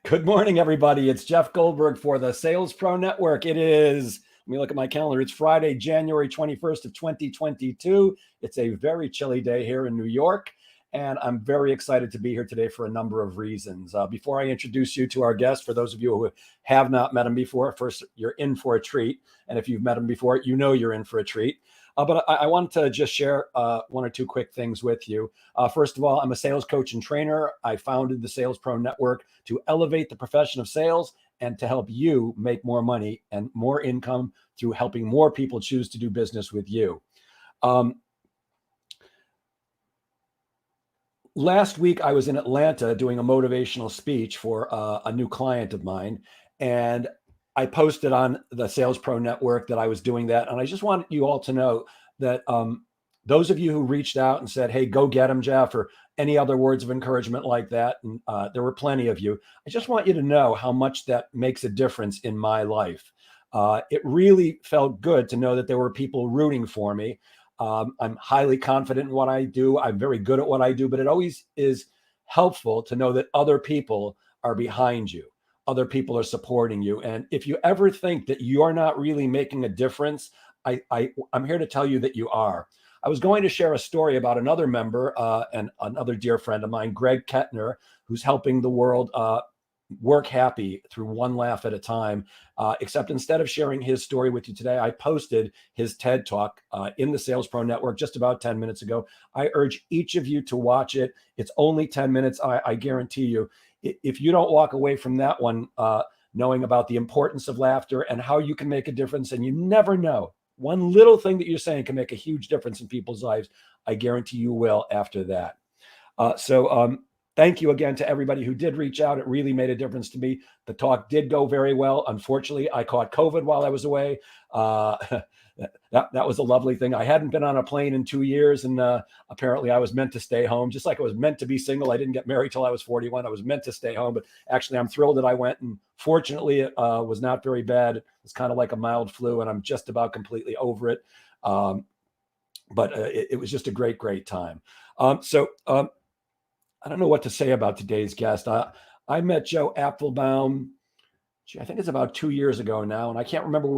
Good morning, everybody. It's Jeff Goldberg for the Sales Pro Network. Let me look at my calendar. It's Friday, January 21st of 2022. It's a very chilly day here in New York, and I'm very excited to be here today for a number of reasons. Before I introduce you to our guest, for those of you who have not met him before, first, you're in for a treat. And if you've met him before, you know you're in for a treat. But I wanted to just share one or two quick things with you. First of all, I'm a sales coach and trainer. I founded the Sales Pro Network to elevate the profession of sales and to help you make more money and more income through helping more people choose to do business with you. Last week, I was in Atlanta doing a motivational speech for a new client of mine, and I posted on the Sales Pro Network that I was doing that. And I just want you all to know that those of you who reached out and said, hey, go get him, Jeff, or any other words of encouragement like that, and there were plenty of you, I just want you to know how much that makes a difference in my life. It really felt good to know that there were people rooting for me. I'm highly confident in what I do. I'm very good at what I do, but it always is helpful to know that other people are behind you. Other people are supporting you. And if you ever think that you're not really making a difference, I'm here to tell you that you are. I was going to share a story about another member and another dear friend of mine, Greg Kettner, who's helping the world work happy through one laugh at a time. Except instead of sharing his story with you today, I posted his TED Talk in the Sales Pro Network just about 10 minutes ago. I urge each of you to watch it. It's only 10 minutes. I guarantee you, if you don't walk away from that one knowing about the importance of laughter and how you can make a difference, and you never know, one little thing that you're saying can make a huge difference in people's lives, I guarantee you will after that. Thank you again to everybody who did reach out. It really made a difference to me. The talk did go very well. Unfortunately, I caught COVID while I was away. That was a lovely thing. I hadn't been on a plane in 2 years, and apparently I was meant to stay home, just like I was meant to be single. I didn't get married till I was 41. I was meant to stay home, but actually I'm thrilled that I went, and fortunately it was not very bad. It's kind of like a mild flu, and I'm just about completely over it. But it was just a great, great time. I don't know what to say about today's guest. I met Joe Apfelbaum, I think it's about 2 years ago now, and I can't remember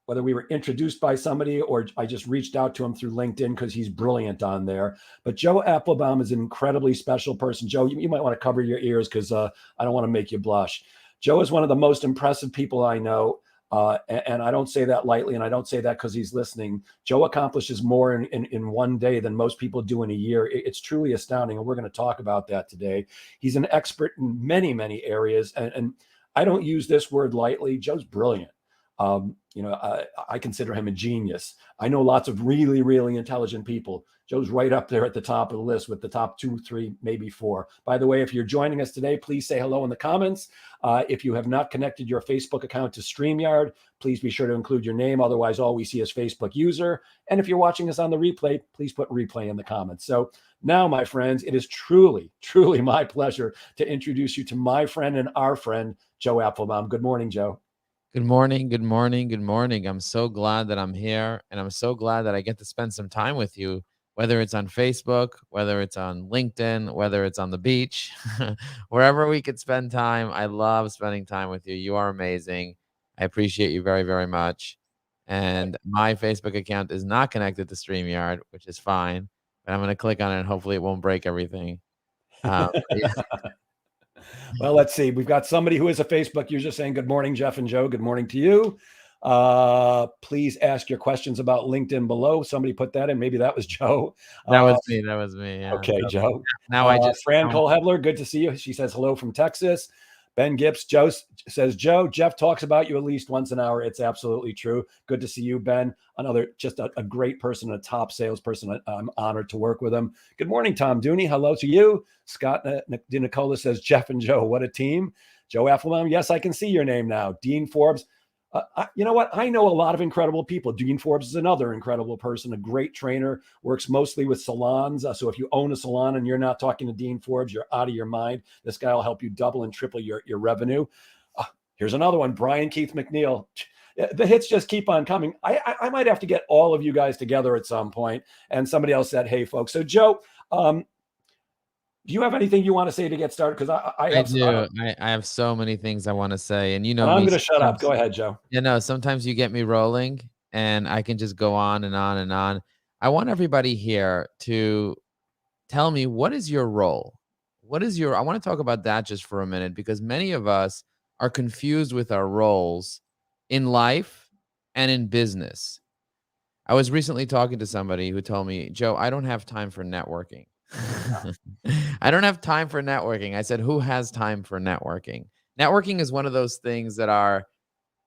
whether we were introduced by somebody or I just reached out to him through LinkedIn because he's brilliant on there. But Joe Apfelbaum is an incredibly special person. Joe, you might want to cover your ears because I don't want to make you blush. Joe is one of the most impressive people I know. And I don't say that lightly, and I don't say that because he's listening. Joe accomplishes more in one day than most people do in a year. It's truly astounding, and we're going to talk about that today. He's an expert in many, many areas, and I don't use this word lightly. Joe's brilliant. I consider him a genius. I know lots of really, really intelligent people. Joe's right up there at the top of the list with the top 2, 3, maybe 4. By the way, if you're joining us today, please say hello in the comments. If you have not connected your Facebook account to StreamYard, please be sure to include your name. Otherwise, all we see is Facebook user. And if you're watching us on the replay, please put replay in the comments. So now, my friends, it is truly, truly my pleasure to introduce you to my friend and our friend, Joe Apfelbaum. Good morning, Joe. Good morning, good morning, good morning. I'm so glad that I'm here, and I'm so glad that I get to spend some time with you, whether it's on Facebook, whether it's on LinkedIn, whether it's on the beach, wherever we could spend time. I love spending time with you. You are amazing. I appreciate you very, very much. And my Facebook account is not connected to StreamYard, which is fine, but I'm going to click on it and hopefully it won't break everything. Yeah. Well, let's see. We've got somebody who is a Facebook user saying, good morning, Jeff and Joe. Good morning to you. Please ask your questions about LinkedIn below. Somebody put that in. Maybe that was Joe. That was me. That was me. Yeah. Okay, Joe. Now I just Fran Cole-Hebler, good to see you. She says hello from Texas. Ben Gibbs, Joe says, Joe, Jeff talks about you at least once an hour. It's absolutely true. Good to see you, Ben. Another, just a great person, a top salesperson. I'm honored to work with him. Good morning, Tom Dooney. Hello to you. Scott DiNicola says, Jeff and Joe, what a team. Joe Apfelbaum, yes, I can see your name now. Dean Forbes. You know what? I know a lot of incredible people. Dean Forbes is another incredible person, a great trainer, works mostly with salons. So if you own a salon and you're not talking to Dean Forbes, you're out of your mind. This guy will help you double and triple your revenue. Here's another one, Brian Keith McNeil. The hits just keep on coming. I might have to get all of you guys together at some point. And somebody else said, hey, folks. So, Joe, Do you have anything you want to say to get started? Because I I have some, do. I have so many things I want to say, and you know and I'm me. going to shut up. Sometimes, Go ahead, Joe. sometimes you get me rolling, and I can just go on and on and on. I want everybody here to tell me, what is your role? I want to talk about that just for a minute, because many of us are confused with our roles in life and in business. I was recently talking to somebody who told me, Joe, I don't have time for networking. I don't have time for networking. I said, who has time for networking? Networking is one of those things that are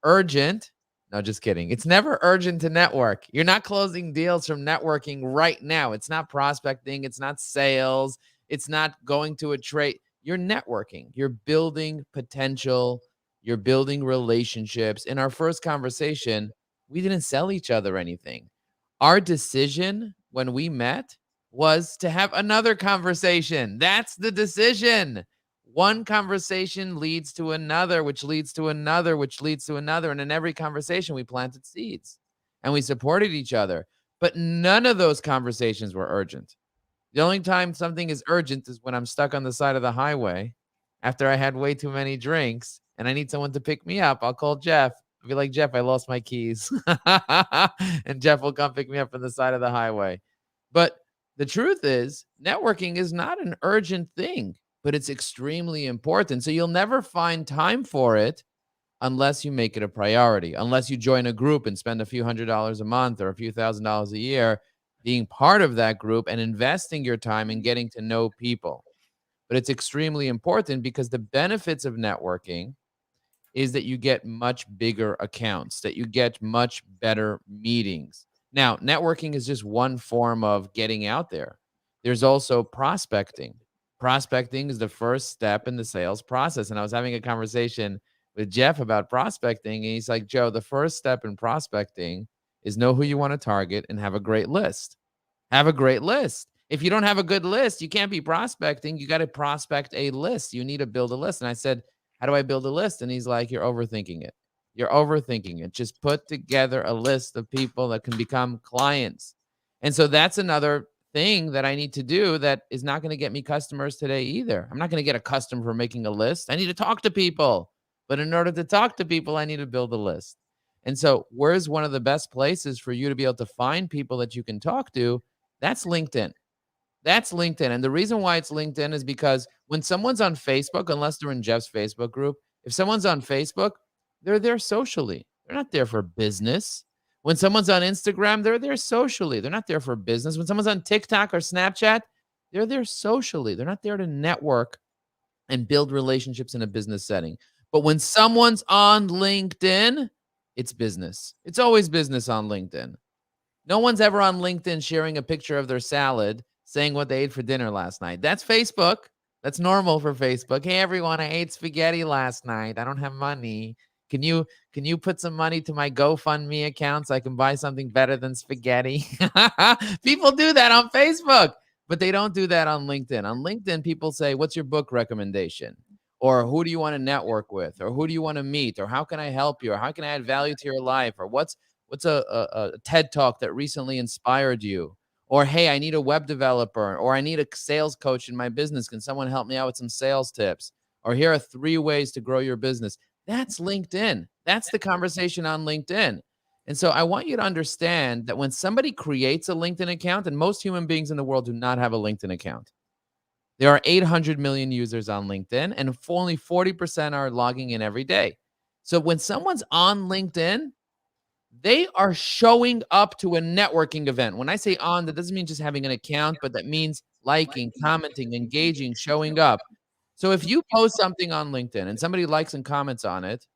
urgent. No, just kidding. It's never urgent to network. You're not closing deals from networking right now. It's not prospecting. It's not sales. It's not going to a trade. You're networking. You're building potential. You're building relationships. In our first conversation, we didn't sell each other anything. Our decision when we met was to have another conversation. That's the decision. One conversation leads to another, which leads to another, which leads to another. And in every conversation, we planted seeds and we supported each other. But none of those conversations were urgent. The only time something is urgent is when I'm stuck on the side of the highway after I had way too many drinks and I need someone to pick me up. I'll call Jeff. I'll be like, Jeff, I lost my keys. And Jeff will come pick me up from the side of the highway. But the truth is, networking is not an urgent thing, but it's extremely important. So you'll never find time for it unless you make it a priority, unless you join a group and spend a few $100s a month or a few $1,000s a year being part of that group and investing your time in getting to know people. But it's extremely important because the benefits of networking is that you get much bigger accounts, that you get much better meetings. Now, networking is just one form of getting out there. There's also prospecting. Prospecting is the first step in the sales process. And I was having a conversation with Jeff about prospecting, and he's like, Joe, the first step in prospecting is know who you want to target and have a great list. Have a great list. If you don't have a good list, you can't be prospecting. You got to prospect a list. You need to build a list. And I said, how do I build a list? And he's like, you're overthinking it. You're overthinking it. Just put together a list of people that can become clients. And so that's another thing that I need to do that is not going to get me customers today either. I'm not going to get a customer for making a list. I need to talk to people. But in order to talk to people, I need to build a list. And so where's one of the best places for you to be able to find people that you can talk to? That's LinkedIn. That's LinkedIn. And the reason why it's LinkedIn is because when someone's on Facebook, unless they're in Jeff's Facebook group, if someone's on Facebook, they're there socially. They're not there for business. When someone's on Instagram, they're there socially. They're not there for business. When someone's on TikTok or Snapchat, they're there socially. They're not there to network and build relationships in a business setting. But when someone's on LinkedIn, it's business. It's always business on LinkedIn. No one's ever on LinkedIn sharing a picture of their salad saying what they ate for dinner last night. That's Facebook. That's normal for Facebook. Hey everyone, I ate spaghetti last night. I don't have money. Can you put some money to my GoFundMe account so I can buy something better than spaghetti? People do that on Facebook, but they don't do that on LinkedIn. On LinkedIn, people say, "What's your book recommendation?" Or who do you want to network with? Or who do you want to meet? Or how can I help you? Or how can I add value to your life? Or what's a TED talk that recently inspired you? Or, hey, I need a web developer, or I need a sales coach in my business. Can someone help me out with some sales tips? Or here are 3 ways to grow your business. That's LinkedIn. That's the conversation on LinkedIn. And so I want you to understand that when somebody creates a LinkedIn account, and most human beings in the world do not have a LinkedIn account. There are 800 million users on LinkedIn, and only 40% are logging in every day. So when someone's on LinkedIn, they are showing up to a networking event. When I say on, that doesn't mean just having an account, but that means liking, commenting, engaging, showing up. So if you post something on LinkedIn and somebody likes and comments on it,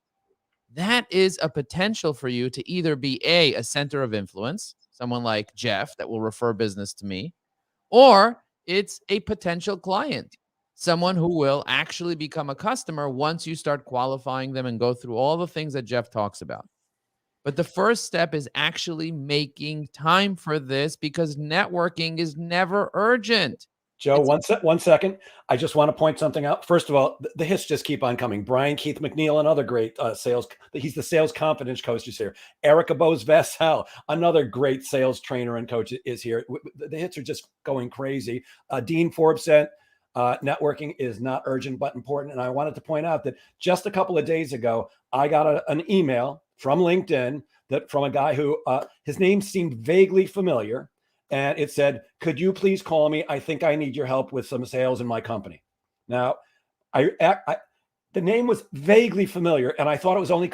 that is a potential for you to either be a center of influence, someone like Jeff that will refer business to me, or it's a potential client, someone who will actually become a customer once you start qualifying them and go through all the things that Jeff talks about. But the first step is actually making time for this, because networking is never urgent. Joe, It's 1 second. I just want to point something out. First of all, the hits just keep on coming. Brian Keith McNeil, another great sales. He's the sales confidence coach is here. Erica Bose Vessel, another great sales trainer and coach is here. The hits are just going crazy. Dean Forbes said, networking is not urgent but important. And I wanted to point out that just a couple of days ago, I got an email from LinkedIn from a guy who his name seemed vaguely familiar. And it said, could you please call me? I think I need your help with some sales in my company. Now, the name was vaguely familiar, and I thought it was only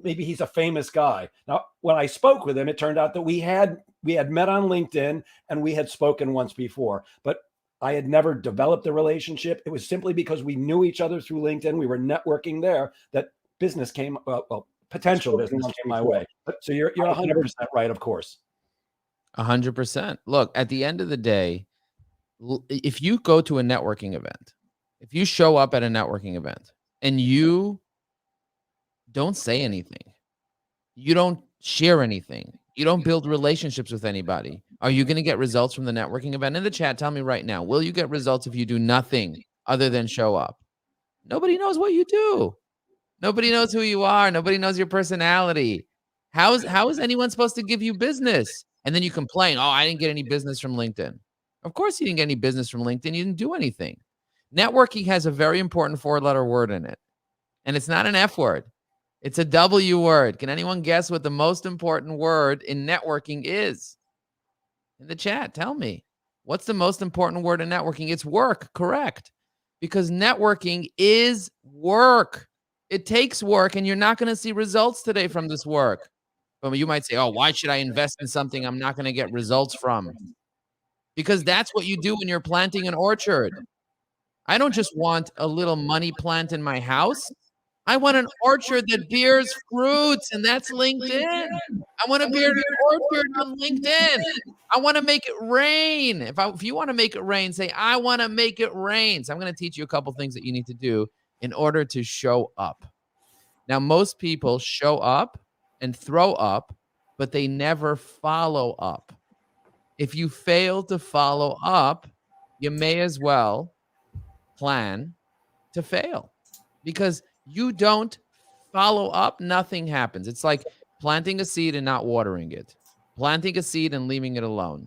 maybe he's a famous guy. Now, when I spoke with him, it turned out that we had met on LinkedIn and we had spoken once before, but I had never developed a relationship. It was simply because we knew each other through LinkedIn. We were networking there that business came, potential business came my way. So you're 100% right, of course. 100%. Look, at the end of the day, if you go to a networking event, if you show up at a networking event and you don't say anything, you don't share anything, you don't build relationships with anybody, are you going to get results from the networking event? In the chat, tell me right now, will you get results if you do nothing other than show up? Nobody knows what you do. Nobody knows who you are. Nobody knows your personality. How is anyone supposed to give you business? And then you complain, oh, I didn't get any business from LinkedIn. Of course you didn't get any business from LinkedIn. You didn't do anything. Networking has a very important 4-letter word in it. And it's not an F word. It's a W word. Can anyone guess what the most important word in networking is? In the chat, tell me. What's the most important word in networking? It's work, correct. Because networking is work. It takes work, and you're not going to see results today from this work. But you might say, oh, why should I invest in something I'm not going to get results from? Because that's what you do when you're planting an orchard. I don't just want a little money plant in my house. I want an orchard that bears fruits, and that's LinkedIn. I want to bear an orchard on LinkedIn. I want to make it rain. If you want to make it rain, say, I want to make it rain. So I'm going to teach you a couple things that you need to do in order to show up. Now, most people show up and throw up, but they never follow up. If you fail to follow up, you may as well plan to fail, because you don't follow up, nothing happens. It's like planting a seed and not watering it, planting a seed and leaving it alone.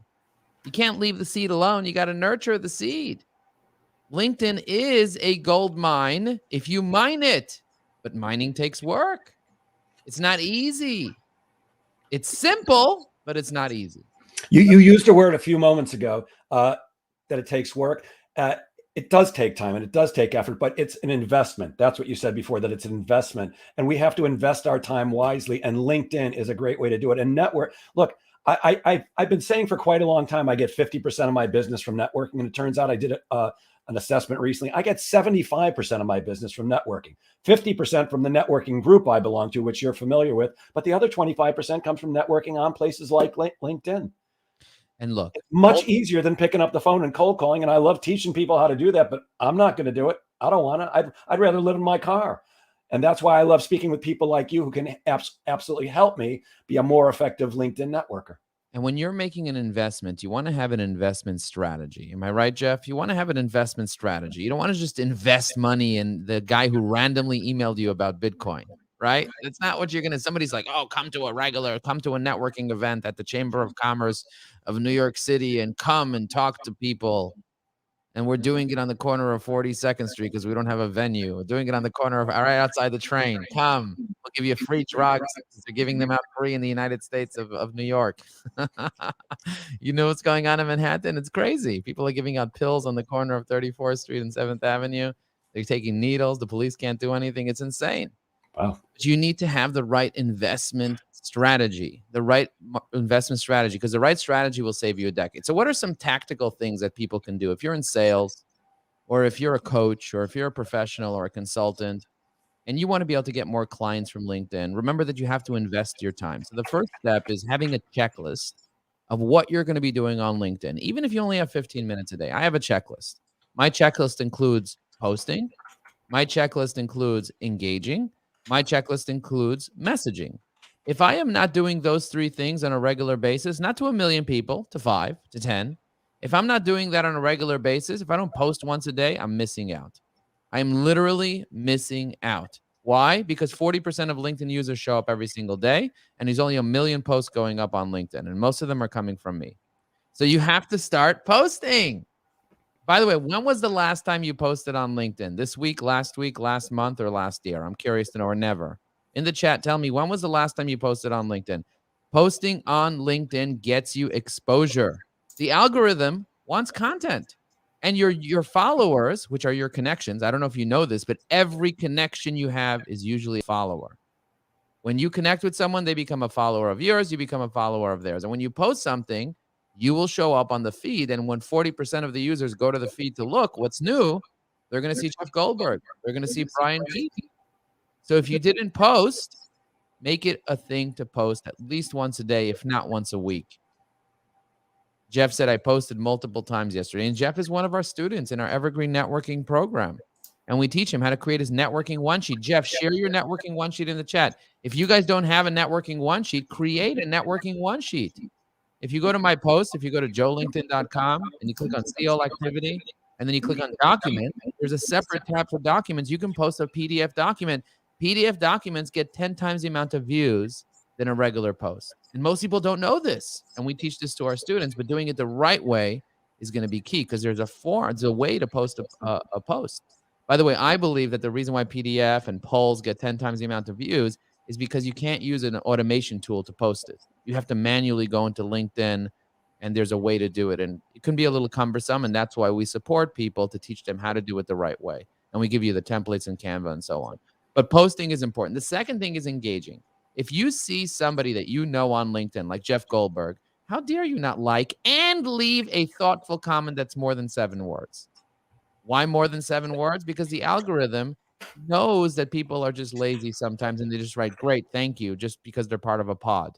You can't leave the seed alone. You got to nurture the seed. LinkedIn is a gold mine if you mine it, but mining takes work. It's not easy. It's simple, but it's not easy. You used a word a few moments ago that it takes work. It does take time and it does take effort, but it's an investment. That's what you said before, that it's an investment, and we have to invest our time wisely. And LinkedIn is a great way to do it. And network. Look, I've been saying for quite a long time, I get 50% of my business from networking. And it turns out I did an assessment recently. I get 75% of my business from networking, 50% from the networking group I belong to, which you're familiar with. But the other 25% comes from networking on places like LinkedIn. And look, it's much easier than picking up the phone and cold calling. And I love teaching people how to do that, but I'm not going to do it. I don't want to. I'd rather live in my car. And that's why I love speaking with people like you who can absolutely help me be a more effective LinkedIn networker. And when you're making an investment, you want to have an investment strategy. Am I right, Jeff? You want to have an investment strategy. You don't want to just invest money in the guy who randomly emailed you about Bitcoin, right? That's not what you're going to. Somebody's like, oh, come to a networking event at the Chamber of Commerce of New York City and come and talk to people. And we're doing it on the corner of 42nd Street because we don't have a venue. We're doing it on the corner of right outside the train. Come, we'll give you free drugs. They're giving them out free in the United States of New York. You know what's going on in Manhattan? It's crazy. People are giving out pills on the corner of 34th Street and 7th Avenue. They're taking needles. The police can't do anything. It's insane. Wow. But you need to have the right investment strategy, because the right strategy will save you a decade. So what are some tactical things that people can do if you're in sales, or if you're a coach, or if you're a professional or a consultant, and you want to be able to get more clients from LinkedIn? Remember that you have to invest your time. So the first step is having a checklist of what you're going to be doing on LinkedIn, even if you only have 15 minutes a day. I have a checklist. My checklist includes posting. My checklist includes engaging. My checklist includes messaging. If I am not doing those 3 things on a regular basis, not to 1 million people, to 5, to 10, if I'm not doing that on a regular basis, if I don't post once a day, I'm missing out. I'm literally missing out. Why? Because 40% of LinkedIn users show up every single day, and there's only 1 million posts going up on LinkedIn, and most of them are coming from me. So you have to start posting. By the way, when was the last time you posted on LinkedIn? This week, last month, or last year? I'm curious to know, or never. In the chat, tell me, when was the last time you posted on LinkedIn? Posting on LinkedIn gets you exposure. The algorithm wants content. And your followers, which are your connections, I don't know if you know this, but every connection you have is usually a follower. When you connect with someone, they become a follower of yours, you become a follower of theirs. And when you post something, you will show up on the feed. And when 40% of the users go to the feed to look what's new, they're going to see Jeff Goldberg. They're going to see Brian Keating. So if you didn't post, make it a thing to post at least once a day, if not once a week. Jeff said, I posted multiple times yesterday. And Jeff is one of our students in our Evergreen Networking program. And we teach him how to create his networking one sheet. Jeff, share your networking one sheet in the chat. If you guys don't have a networking one sheet, create a networking one sheet. If you go to my post, if you go to joelinkedin.com and you click on see all activity, and then you click on document, there's a separate tab for documents. You can post a PDF document. PDF documents get 10 times the amount of views than a regular post. And most people don't know this. And we teach this to our students, but doing it the right way is going to be key because there's a way to post a post. By the way, I believe that the reason why PDF and polls get 10 times the amount of views is because you can't use an automation tool to post it. You have to manually go into LinkedIn, and there's a way to do it. And it can be a little cumbersome, and that's why we support people to teach them how to do it the right way. And we give you the templates in Canva and so on. But posting is important. The second thing is engaging. If you see somebody that you know on LinkedIn, like Jeff Goldberg, how dare you not like and leave a thoughtful comment that's more than 7 words? Why more than 7 words? Because the algorithm knows that people are just lazy sometimes and they just write, great, thank you, just because they're part of a pod.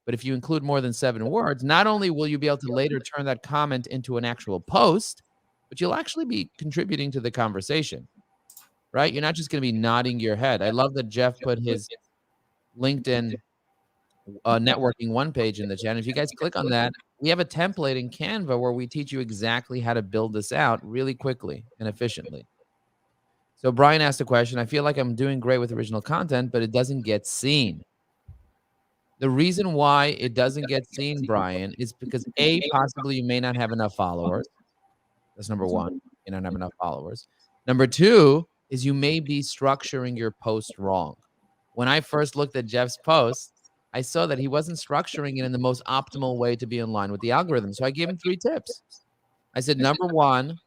But if you include more than 7 words, not only will you be able to later turn that comment into an actual post, but you'll actually be contributing to the conversation, right? You're not just going to be nodding your head. I love that Jeff put his LinkedIn networking one page in the chat. And if you guys click on that, we have a template in Canva where we teach you exactly how to build this out really quickly and efficiently. So Brian asked a question. I feel like I'm doing great with original content, but it doesn't get seen. The reason why it doesn't get seen, Brian, is because possibly you may not have enough followers. That's number one. You don't have enough followers. Number two is you may be structuring your post wrong. When I first looked at Jeff's post, I saw that he wasn't structuring it in the most optimal way to be in line with the algorithm. So I gave him 3 tips. I said, number one,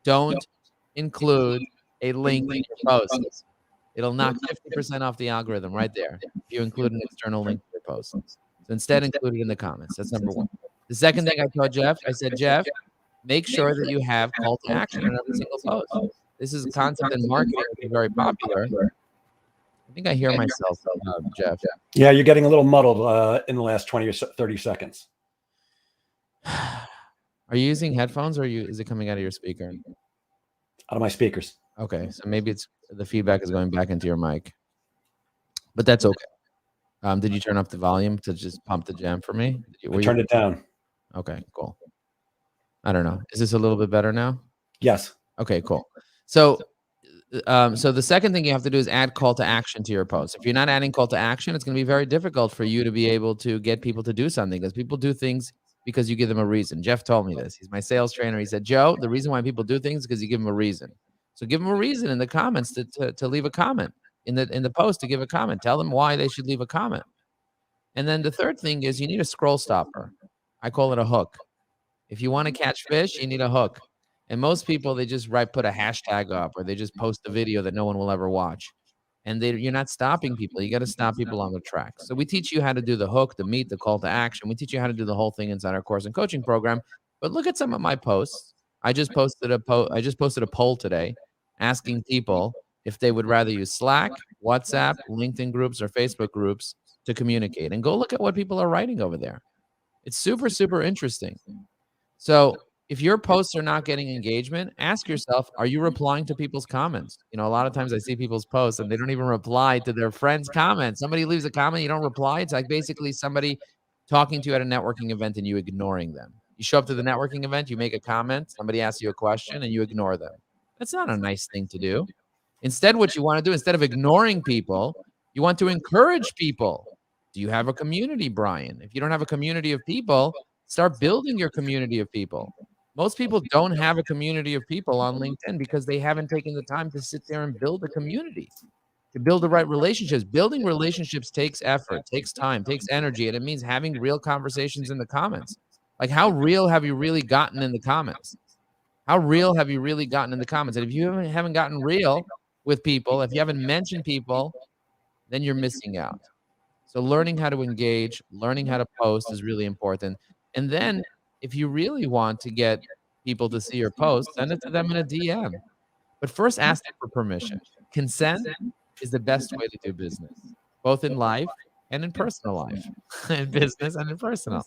don't include a link in your post. It'll knock 50% off the algorithm right there if you include an external link to your post. So instead, include it in the comments. That's number one. The second thing I told Jeff, I said, Jeff, make sure that you have call to action on every single post. This is a concept in marketing which is very popular. I think I hear myself, Jeff. Yeah, you're getting a little muddled in the last 20 or 30 seconds. Are you using headphones or is it coming out of your speaker? Out of my speakers. Okay, so maybe it's the feedback is going back into your mic, but that's okay. Did you turn up the volume to just pump the jam for me? I turned it down. Okay, cool. I don't know. Is this a little bit better now? Yes. Okay, cool. So the second thing you have to do is add call to action to your post. If you're not adding call to action, it's going to be very difficult for you to be able to get people to do something because people do things because you give them a reason. Jeff told me this. He's my sales trainer. He said, Joe, the reason why people do things is because you give them a reason. So give them a reason in the comments to leave a comment in the post to give a comment. Tell them why they should leave a comment. And then the third thing is you need a scroll stopper. I call it a hook. If you want to catch fish, you need a hook. And most people, they just put a hashtag up or they just post a video that no one will ever watch. And you're not stopping people. You got to stop people on the track. So we teach you how to do the hook, the meat, the call to action. We teach you how to do the whole thing inside our course and coaching program. But look at some of my posts. I just posted a poll today asking people if they would rather use Slack, WhatsApp, LinkedIn groups, or Facebook groups to communicate. And go look at what people are writing over there. It's super, super interesting. So if your posts are not getting engagement, ask yourself, are you replying to people's comments? You know, a lot of times I see people's posts and they don't even reply to their friends' comments. Somebody leaves a comment, you don't reply. It's like basically somebody talking to you at a networking event and you ignoring them. You show up to the networking event, you make a comment, somebody asks you a question and you ignore them. That's not a nice thing to do. Instead, what you want to do, instead of ignoring people, you want to encourage people. Do you have a community, Brian? If you don't have a community of people, start building your community of people. Most people don't have a community of people on LinkedIn because they haven't taken the time to sit there and build a community, to build the right relationships. Building relationships takes effort, takes time, takes energy, and it means having real conversations in the comments. Like, how real have you really gotten in the comments? How real have you really gotten in the comments? And if you haven't gotten real with people, if you haven't mentioned people, then you're missing out. So learning how to engage, learning how to post is really important. And then if you really want to get people to see your post, send it to them in a DM. But first ask them for permission. Consent is the best way to do business, both in life and in personal life, in business and in personal.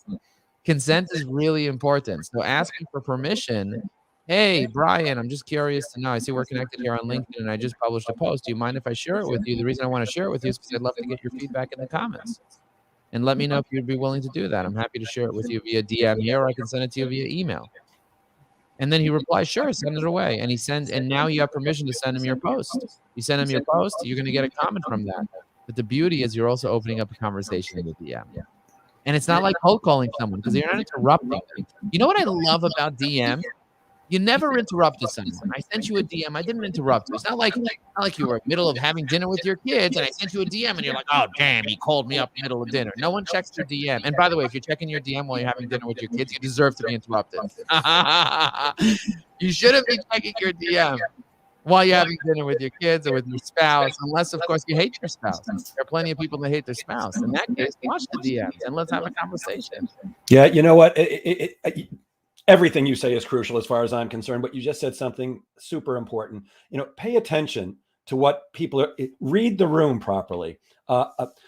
Consent is really important. So asking for permission. Hey, Brian, I'm just curious to know. I see we're connected here on LinkedIn and I just published a post. Do you mind if I share it with you? The reason I want to share it with you is because I'd love to get your feedback in the comments. And let me know if you'd be willing to do that. I'm happy to share it with you via DM here, or I can send it to you via email. And then he replies, sure, send it away. And and now you have permission to send him your post. You send him your post, you're going to get a comment from that. But the beauty is you're also opening up a conversation in the DM. And it's not like cold calling someone because you're not interrupting them. You know what I love about DM? You never interrupted someone. I sent you a DM. I didn't interrupt you. It's not like you were in the middle of having dinner with your kids and I sent you a DM and you're like, oh, damn, he called me up in the middle of dinner. No one checks your DM. And by the way, if you're checking your DM while you're having dinner with your kids, you deserve to be interrupted. You shouldn't be checking your DM while you're having dinner with your kids or with your spouse, unless, of course, you hate your spouse. There are plenty of people that hate their spouse. In that case, watch the DMs and let's have a conversation. Yeah, you know what? Everything you say is crucial as far as I'm concerned, but you just said something super important. Pay attention to what people are, read the room properly.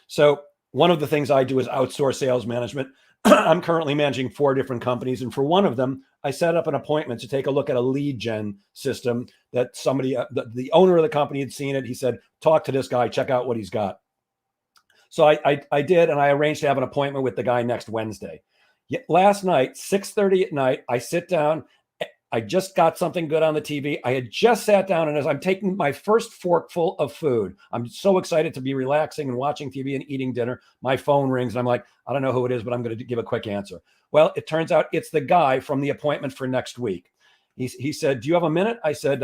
So one of the things I do is outsource sales management. I'm currently managing 4 different companies. And for one of them, I set up an appointment to take a look at a lead gen system that somebody, the owner of the company had seen it. He said, talk to this guy, check out what he's got. So I did, and I arranged to have an appointment with the guy next Wednesday. Last night, 6:30 at night, I sit down. I just got something good on the TV. I had just sat down, and as I'm taking my first forkful of food, I'm so excited to be relaxing and watching TV and eating dinner. My phone rings, and I'm like, I don't know who it is, but I'm going to give a quick answer. Well, it turns out it's the guy from the appointment for next week. He said, do you have a minute? I said,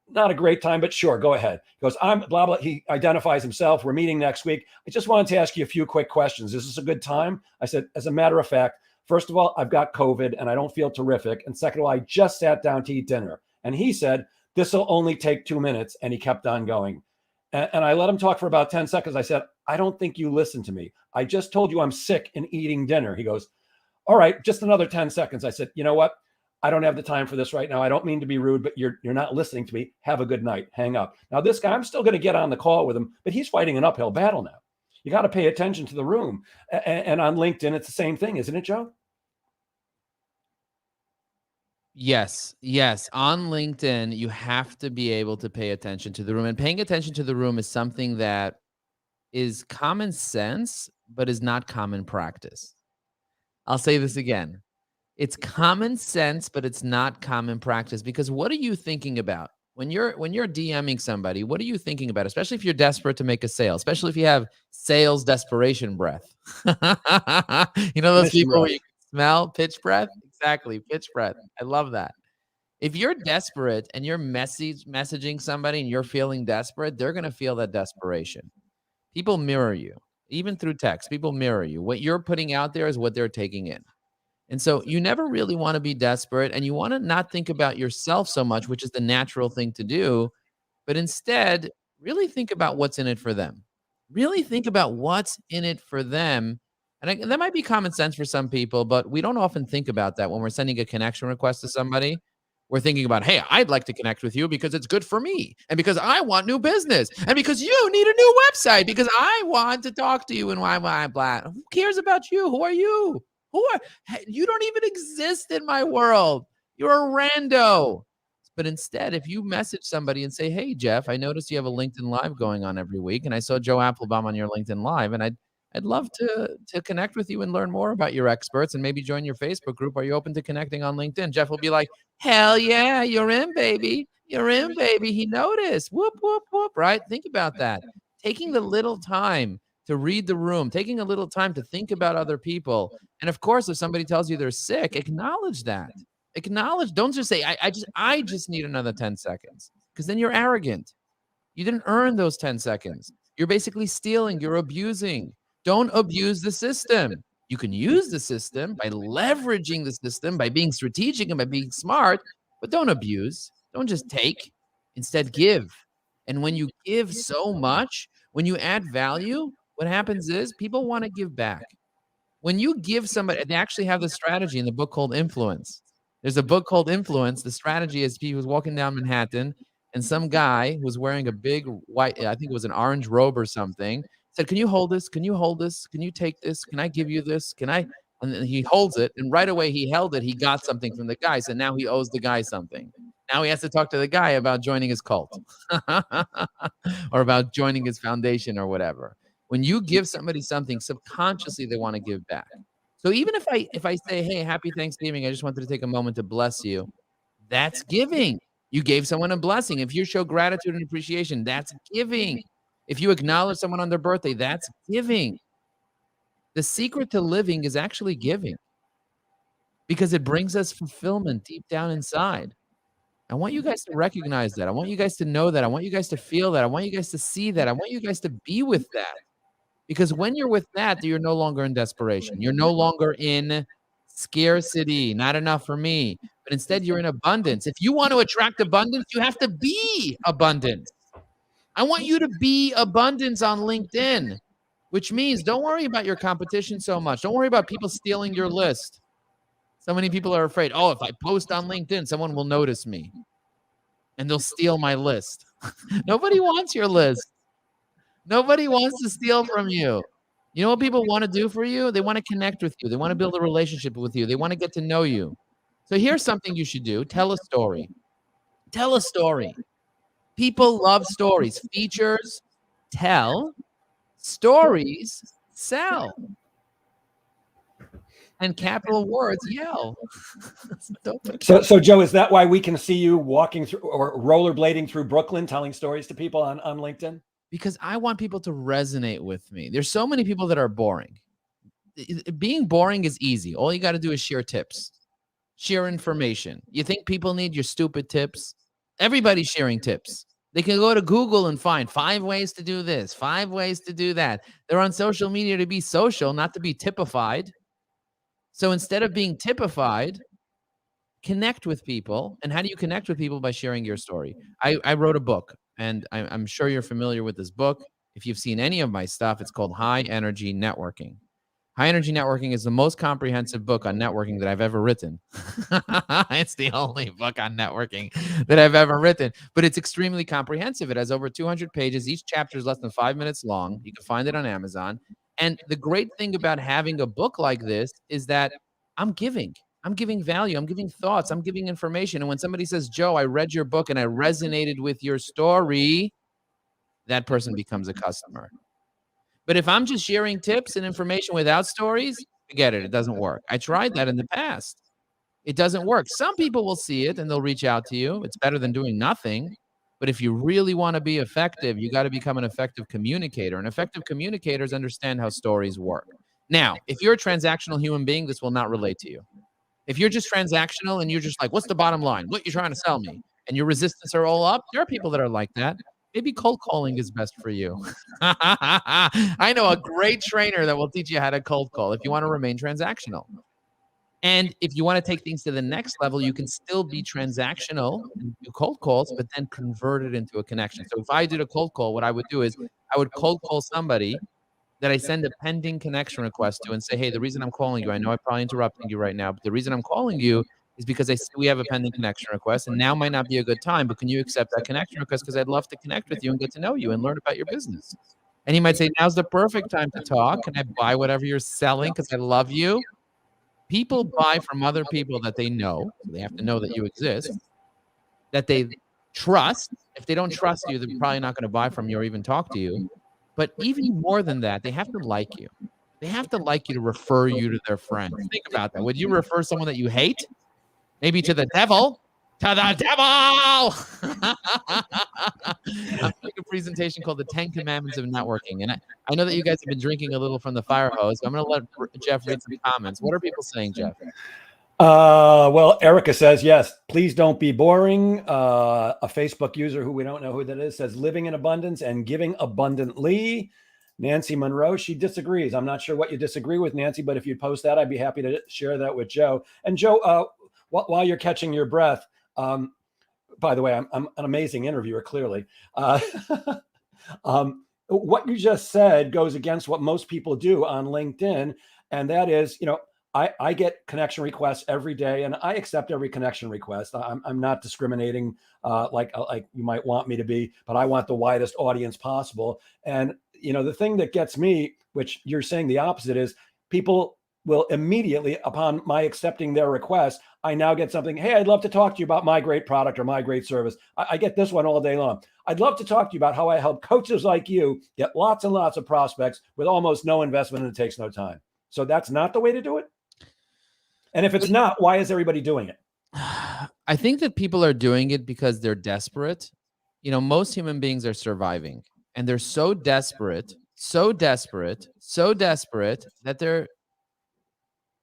not a great time, but sure, go ahead. He goes, I'm blah, blah. He identifies himself. We're meeting next week. I just wanted to ask you a few quick questions. Is this a good time? I said, as a matter of fact, first of all, I've got COVID and I don't feel terrific. And second of all, I just sat down to eat dinner. And he said, this will only take 2 minutes. And he kept on going. And I let him talk for about 10 seconds. I said, I don't think you listened to me. I just told you I'm sick and eating dinner. He goes, all right, just another 10 seconds. I said, you know what? I don't have the time for this right now. I don't mean to be rude, but you're not listening to me. Have a good night. Hang up. Now, this guy, I'm still going to get on the call with him, but he's fighting an uphill battle now. You got to pay attention to the room. And on LinkedIn, it's the same thing, isn't it, Joe? Yes. On LinkedIn, you have to be able to pay attention to the room. And paying attention to the room is something that is common sense, but is not common practice. I'll say this again. It's common sense, but it's not common practice, because what are you thinking about when you're DMing somebody? What are you thinking about, especially if you're desperate to make a sale, especially if you have sales desperation breath? You know those people where you can smell pitch breath? Exactly, pitch breath. I love that. If you're desperate and you're messaging somebody and you're feeling desperate, they're going to feel that desperation. People mirror you, even through text. People mirror you. What you're putting out there is what they're taking in. And so you never really want to be desperate, and you want to not think about yourself so much, which is the natural thing to do, but instead really think about what's in it for them. Really think about what's in it for them. And that might be common sense for some people, but we don't often think about that when we're sending a connection request to somebody. We're thinking about, hey, I'd like to connect with you because it's good for me, and because I want new business, and because you need a new website, because I want to talk to you, and why, blah. Who cares about you? Who are you? You don't even exist in my world. You're a rando. But instead, if you message somebody and say, hey, Jeff, I noticed you have a LinkedIn Live going on every week, and I saw Joe Apfelbaum on your LinkedIn Live, and I'd love to connect with you and learn more about your experts and maybe join your Facebook group. Are you open to connecting on LinkedIn? Jeff will be like, hell yeah, you're in, baby. You're in, baby. He noticed. Whoop, whoop, whoop, right? Think about that. Taking the little time to read the room, taking a little time to think about other people. And of course, if somebody tells you they're sick, acknowledge that. Acknowledge. Don't just say, I just need another 10 seconds, because then you're arrogant. You didn't earn those 10 seconds. You're basically stealing. You're abusing. Don't abuse the system. You can use the system by leveraging the system, by being strategic and by being smart, but don't abuse. Don't just take. Instead, give. And when you give so much, when you add value, what happens is people want to give back. When you give somebody, they actually have this strategy in the book called Influence. There's a book called Influence. The strategy is he was walking down Manhattan, and some guy who was wearing a big white, I think it was an orange robe or something, said, "Can you hold this? Can you hold this? Can you take this? Can I give you this? Can I?" And then he holds it, and right away he held it. He got something from the guy. So now he owes the guy something. Now he has to talk to the guy about joining his cult or about joining his foundation or whatever. When you give somebody something, subconsciously they want to give back. So even if I say, "Hey, happy Thanksgiving, I just wanted to take a moment to bless you," that's giving. You gave someone a blessing. If you show gratitude and appreciation, that's giving. If you acknowledge someone on their birthday, that's giving. The secret to living is actually giving, because it brings us fulfillment deep down inside. I want you guys to recognize that. I want you guys to know that. I want you guys to feel that. I want you guys to see that. I want you guys to be with that. Because when you're with that, you're no longer in desperation. You're no longer in scarcity, not enough for me. But instead, you're in abundance. If you want to attract abundance, you have to be abundance. I want you to be abundance on LinkedIn, which means don't worry about your competition so much. Don't worry about people stealing your list. So many people are afraid, oh, if I post on LinkedIn, someone will notice me and they'll steal my list. Nobody wants your list. Nobody wants to steal from you. You know what people want to do for you? They want to connect with you. They want to build a relationship with you. They want to get to know you. So here's something you should do. Tell a story. Tell a story. People love stories. Features tell. Stories sell. And capital words yell. So Joe, is that why we can see you walking through or rollerblading through Brooklyn, telling stories to people on LinkedIn? Because I want people to resonate with me. There's so many people that are boring. Being boring is easy. All you got to do is share tips, share information. You think people need your stupid tips? Everybody's sharing tips. They can go to Google and find 5 ways to do this, 5 ways to do that. They're on social media to be social, not to be typified. So instead of being typified, connect with people. And how do you connect with people? By sharing your story. I wrote a book, and I'm sure you're familiar with this book. If you've seen any of my stuff, it's called High Energy Networking. High Energy Networking is the most comprehensive book on networking that I've ever written. It's the only book on networking that I've ever written, but it's extremely comprehensive. It has over 200 pages. Each chapter is less than 5 minutes long. You can find it on Amazon. And the great thing about having a book like this is that I'm giving value. I'm giving thoughts. I'm giving information. And when somebody says, "Joe, I read your book and I resonated with your story," that person becomes a customer. But if I'm just sharing tips and information without stories, forget it. It doesn't work. I tried that in the past. It doesn't work. Some people will see it and they'll reach out to you. It's better than doing nothing. But if you really want to be effective, you got to become an effective communicator. And effective communicators understand how stories work. Now, if you're a transactional human being, this will not relate to you. If you're just transactional and you're just like, "What's the bottom line? What you're trying to sell me?" and your resistance are all up, there are people that are like that. Maybe cold calling is best for you. I know a great trainer that will teach you how to cold call if you want to remain transactional. And if you want to take things to the next level, you can still be transactional and do cold calls, but then convert it into a connection. So if I did a cold call, what I would do is I would cold call somebody that I send a pending connection request to and say, "Hey, the reason I'm calling you, I know I'm probably interrupting you right now, but the reason I'm calling you is because we have a pending connection request, and now might not be a good time, but can you accept that connection request? Because I'd love to connect with you and get to know you and learn about your business." And he might say, "Now's the perfect time to talk. Can I buy whatever you're selling because I love you?" People buy from other people that they know. So they have to know that you exist, that they trust. If they don't trust you, they're probably not going to buy from you or even talk to you. But even more than that, they have to like you. They have to like you to refer you to their friends. Think about that. Would you refer someone that you hate? Maybe to the devil? To the devil! I'm doing a presentation called The 10 Commandments of Networking. And I know that you guys have been drinking a little from the fire hose. So I'm going to let Jeff read some comments. What are people saying, Jeff? Well, Erica says, yes, please don't be boring. A Facebook user who we don't know who that is says living in abundance and giving abundantly. Nancy Monroe, she disagrees. I'm not sure what you disagree with, Nancy, but if you'd post that, I'd be happy to share that with Joe. And Joe, while you're catching your breath, by the way, I'm an amazing interviewer, clearly. What you just said goes against what most people do on LinkedIn. And that is, I get connection requests every day, and I accept every connection request. I'm not discriminating like you might want me to be, but I want the widest audience possible. And the thing that gets me, which you're saying the opposite, is people will immediately, upon my accepting their request, I now get something. Hey, I'd love to talk to you about my great product or my great service. I get this one all day long. I'd love to talk to you about how I help coaches like you get lots and lots of prospects with almost no investment, and it takes no time. So that's not the way to do it. And if it's not, why is everybody doing it? I think that people are doing it because they're desperate. Most human beings are surviving, and they're so desperate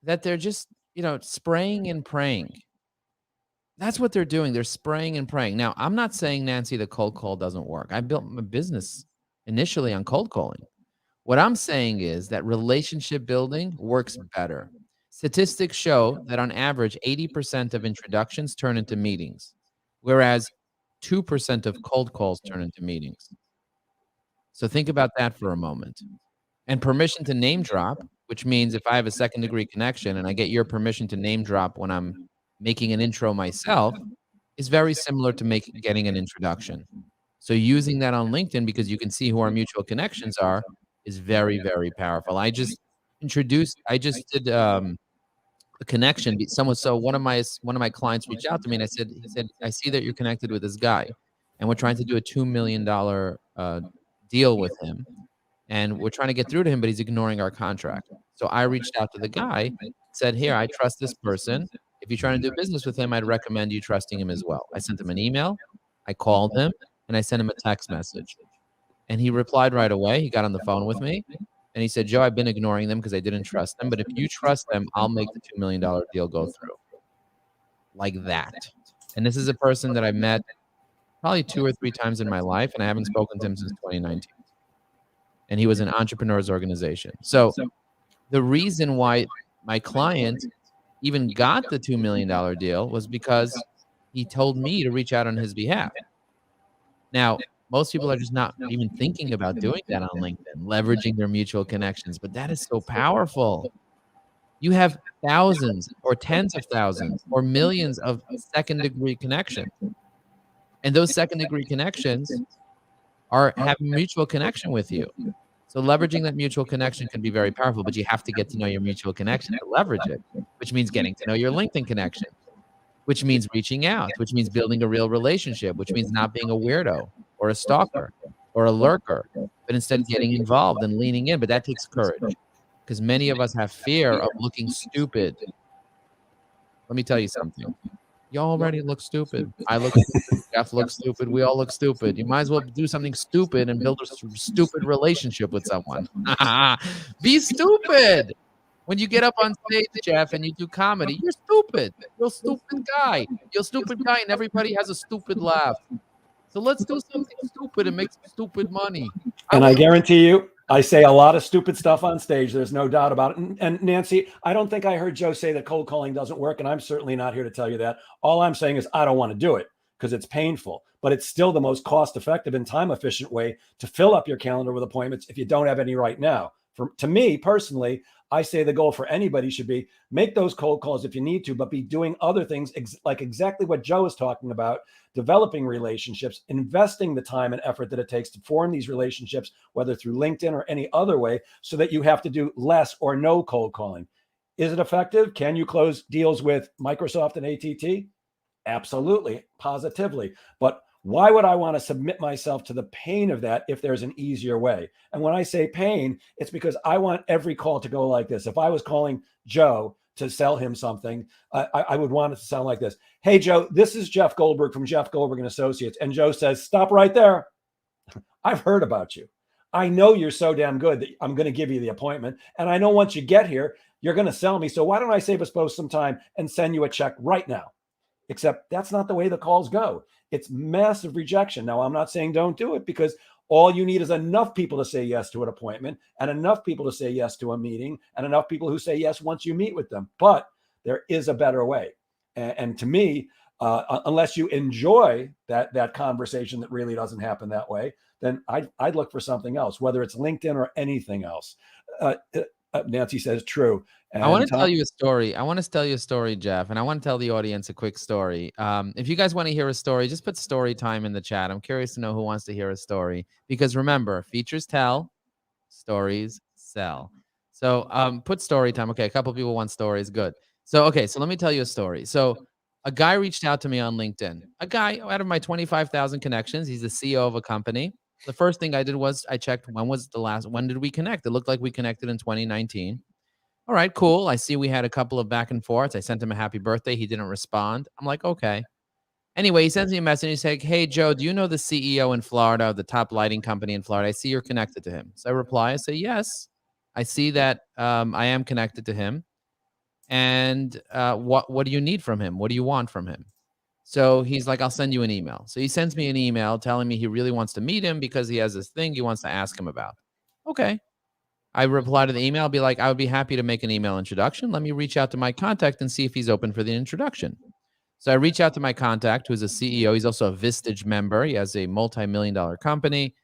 that they're just, spraying and praying. That's what they're doing. They're spraying and praying. Now, I'm not saying, Nancy, the cold call doesn't work. I built my business initially on cold calling. What I'm saying is that relationship building works better. Statistics show that on average, 80% of introductions turn into meetings, whereas 2% of cold calls turn into meetings. So think about that for a moment. And permission to name drop, which means if I have a second degree connection and I get your permission to name drop when I'm making an intro myself, is very similar to getting an introduction. So using that on LinkedIn, because you can see who our mutual connections are, is very, very powerful. I just did a connection. One of my clients reached out to me and he said, I see that you're connected with this guy, and we're trying to do a $2 million deal with him. And we're trying to get through to him, but he's ignoring our contract. So I reached out to the guy, said, here, I trust this person. If you're trying to do business with him, I'd recommend you trusting him as well. I sent him an email, I called him, and I sent him a text message. And he replied right away. He got on the phone with me, and he said, Joe, I've been ignoring them because I didn't trust them. But if you trust them, I'll make the $2 million deal go through. Like that. And this is a person that I met probably 2 or 3 times in my life, and I haven't spoken to him since 2019. And he was an entrepreneur's organization. So the reason why my client even got the $2 million deal was because he told me to reach out on his behalf. Now, most people are just not even thinking about doing that on LinkedIn, leveraging their mutual connections, but that is so powerful. You have thousands or tens of thousands or millions of second degree connections. And those second degree connections have mutual connection with you. So leveraging that mutual connection can be very powerful, but you have to get to know your mutual connection to leverage it, which means getting to know your LinkedIn connection, which means reaching out, which means building a real relationship, which means not being a weirdo or a stalker or a lurker, but instead getting involved and leaning in. But that takes courage, because many of us have fear of looking stupid. Let me tell you something. You already look stupid. I look stupid. Jeff looks stupid. We all look stupid. You might as well do something stupid and build a stupid relationship with someone. Be stupid. When you get up on stage, Jeff, and you do comedy, you're stupid. You're a stupid guy. You're a stupid guy, and everybody has a stupid laugh. So let's do something stupid and make some stupid money. And I guarantee you, I say a lot of stupid stuff on stage. There's no doubt about it. And Nancy, I don't think I heard Joe say that cold calling doesn't work. And I'm certainly not here to tell you that. All I'm saying is I don't want to do it because it's painful, but it's still the most cost-effective and time-efficient way to fill up your calendar with appointments if you don't have any right now. To me personally, I say the goal for anybody should be make those cold calls if you need to, but be doing other things like exactly what Joe is talking about, developing relationships, investing the time and effort that it takes to form these relationships, whether through LinkedIn or any other way, so that you have to do less or no cold calling. Is it effective? Can you close deals with Microsoft and ATT? Absolutely, positively. But why would I want to submit myself to the pain of that if there's an easier way? And when I say pain, it's because I want every call to go like this. If I was calling Joe to sell him something, I would want it to sound like this. Hey, Joe, this is Jeff Goldberg from Jeff Goldberg and Associates. And Joe says, stop right there. I've heard about you. I know you're so damn good that I'm going to give you the appointment. And I know once you get here, you're going to sell me. So why don't I save us both some time and send you a check right now? Except that's not the way the calls go. It's massive rejection. Now, I'm not saying don't do it, because all you need is enough people to say yes to an appointment, and enough people to say yes to a meeting, and enough people who say yes once you meet with them. But there is a better way. And to me, unless you enjoy that conversation that really doesn't happen that way, then I'd look for something else, whether it's LinkedIn or anything else. Nancy says true. I want And to tell you a story. I want to tell you a story, Jeff, and I want to tell the audience a quick story. If you guys want to hear a story, just put story time in the chat. I'm curious to know who wants to hear a story, because remember, features tell, stories sell. So put story time. Okay, a couple people want stories. Good. So let me tell you a story. So a guy reached out to me on LinkedIn. A guy out of my 25,000 connections. He's the CEO of a company. The first thing I did was I checked when did we connect? It looked like we connected in 2019. All right, cool. I see we had a couple of back and forths. I sent him a happy birthday. He didn't respond. I'm like, okay. Anyway, he sends me a message. He's like, hey, Joe, do you know the CEO in Florida, the top lighting company in Florida? I see you're connected to him. So I reply, I say, yes, I see that I am connected to him. And what do you need from him? What do you want from him? So he's like, I'll send you an email. So he sends me an email telling me he really wants to meet him because he has this thing he wants to ask him about. Okay. I reply to the email, be like, I would be happy to make an email introduction. Let me reach out to my contact and see if he's open for the introduction. So I reach out to my contact, who's a CEO. He's also a Vistage member. He has a multi-million-dollar company,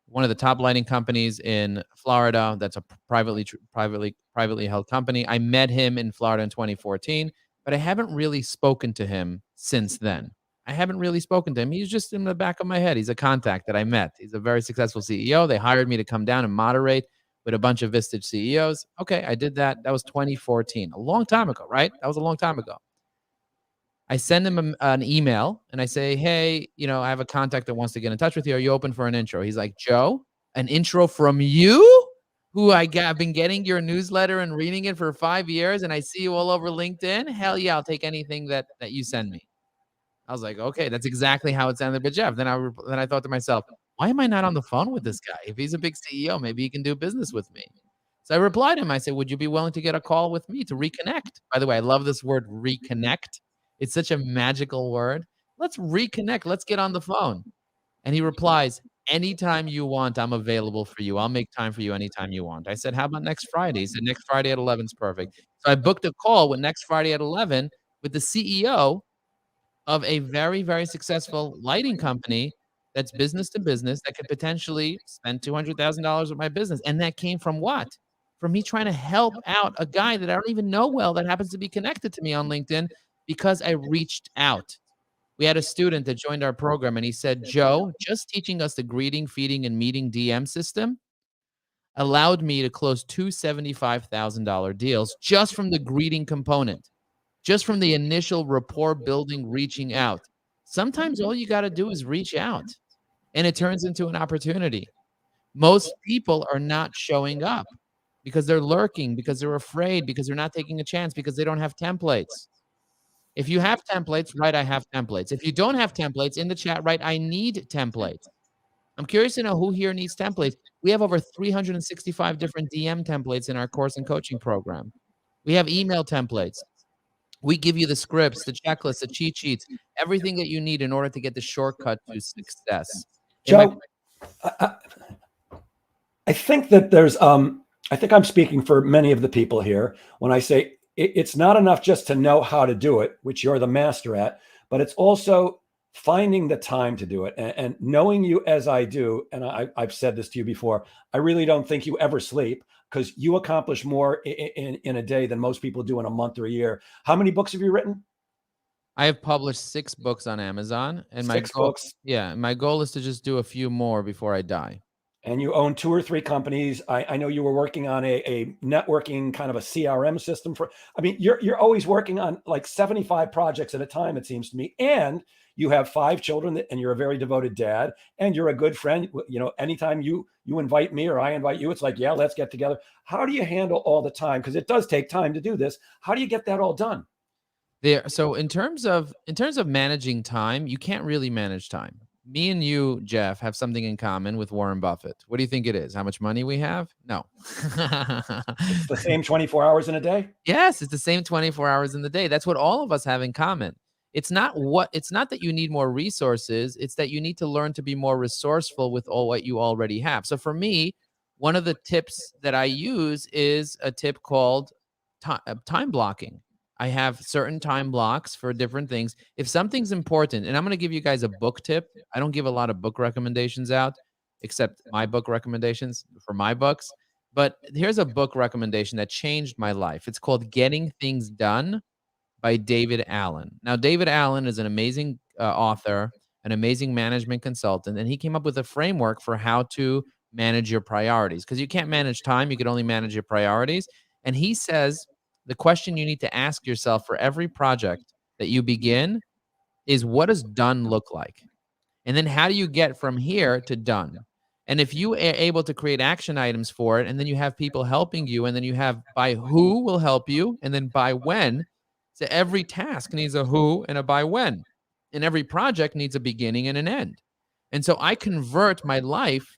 one of the top lighting companies in Florida. That's a privately held company. I met him in Florida in 2014, but I haven't really spoken to him since then. I haven't really spoken to him. He's just in the back of my head. He's a contact that I met. He's a very successful CEO. They hired me to come down and moderate with a bunch of Vistage CEOs. Okay, I did that. That was 2014, a long time ago, right? That was a long time ago. I send him an email and I say, hey, I have a contact that wants to get in touch with you. Are you open for an intro? He's like, Joe, an intro from you? I've been getting your newsletter and reading it for 5 years, and I see you all over LinkedIn. Hell yeah, I'll take anything that you send me. I was like, okay, that's exactly how it sounded. But Jeff, then I thought to myself, why am I not on the phone with this guy? If he's a big CEO, maybe he can do business with me. So I replied to him. I said, would you be willing to get a call with me to reconnect? By the way, I love this word reconnect. It's such a magical word. Let's reconnect. Let's get on the phone. And he replies, anytime you want, I'm available for you. I'll make time for you anytime you want. I said, how about next Friday? He said, next Friday at 11 is perfect. So I booked a call with next Friday at 11 with the CEO of a very, very successful lighting company that's business to business that could potentially spend $200,000 with my business. And that came from what? From me trying to help out a guy that I don't even know well that happens to be connected to me on LinkedIn because I reached out. We had a student that joined our program and he said, Joe, just teaching us the greeting, feeding, and meeting DM system allowed me to close two $75,000 deals just from the greeting component. Just from the initial rapport building, reaching out. Sometimes all you got to do is reach out and it turns into an opportunity. Most people are not showing up because they're lurking, because they're afraid, because they're not taking a chance, because they don't have templates. If you have templates, write, I have templates. If you don't have templates, in the chat, write, I need templates. I'm curious to know who here needs templates. We have over 365 different DM templates in our course and coaching program. We have email templates. We give you the scripts, the checklists, the cheat sheets, everything that you need in order to get the shortcut to success. Joe, I think that there's, I think I'm speaking for many of the people here when I say it's not enough just to know how to do it, which you're the master at, but it's also finding the time to do it. And knowing you as I do, and I've said this to you before, I really don't think you ever sleep, because you accomplish more in a day than most people do in a month or a year. How many books have you written? I have published 6 books on Amazon, and my goal is to just do a few more before I die. And you own 2 or 3 companies. I know you were working on a networking kind of a CRM system you're always working on like 75 projects at a time, it seems to me. And you have 5 children, and you're a very devoted dad, and you're a good friend. Anytime you invite me or I invite you, it's like, yeah, let's get together. How do you handle all the time? Because it does take time to do this. How do you get that all done? So in terms of managing time, you can't really manage time. me and you, Jeff, have something in common with Warren Buffett. What do you think it is? How much money we have? No. It's the same 24 hours in a day. Yes, it's the same 24 hours in the day. That's what all of us have in common. It's not that you need more resources, it's that you need to learn to be more resourceful with all what you already have. So for me, one of the tips that I use is a tip called time blocking. I have certain time blocks for different things. If something's important, and I'm going to give you guys a book tip. I don't give a lot of book recommendations out, except my book recommendations for my books. But here's a book recommendation that changed my life. It's called Getting Things Done by David Allen. Now, David Allen is an amazing author, an amazing management consultant, and he came up with a framework for how to manage your priorities, because you can't manage time, you can only manage your priorities. And he says the question you need to ask yourself for every project that you begin is, what does done look like? And then how do you get from here to done? And if you are able to create action items for it, and then you have people helping you, and then you have by who will help you, and then by when. So every task needs a who and a by when. And every project needs a beginning and an end. And so I convert my life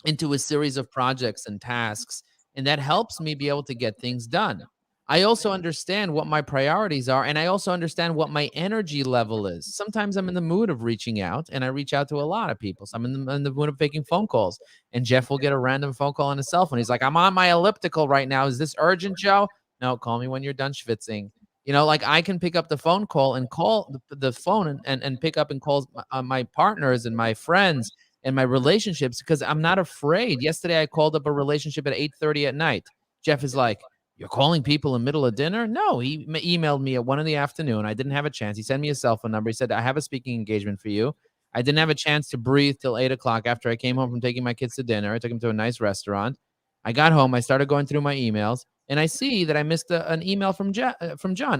into a series of projects and tasks, and that helps me be able to get things done. I also understand what my priorities are, and I also understand what my energy level is. Sometimes I'm in the mood of reaching out, and I reach out to a lot of people. So I'm in the mood of making phone calls, and Jeff will get a random phone call on his cell phone. He's like, I'm on my elliptical right now. Is this urgent, Joe? No, call me when you're done schwitzing. Like I can pick up the phone call and call the phone and pick up and call my partners and my friends and my relationships, because I'm not afraid. Yesterday, I called up a relationship at 8:30 at night. Jeff is like, you're calling people in the middle of dinner? No, he emailed me at 1 in the afternoon. I didn't have a chance. He sent me a cell phone number. He said, I have a speaking engagement for you. I didn't have a chance to breathe till 8 o'clock after I came home from taking my kids to dinner. I took them to a nice restaurant. I got home. I started going through my emails, and I see that I missed an email from John.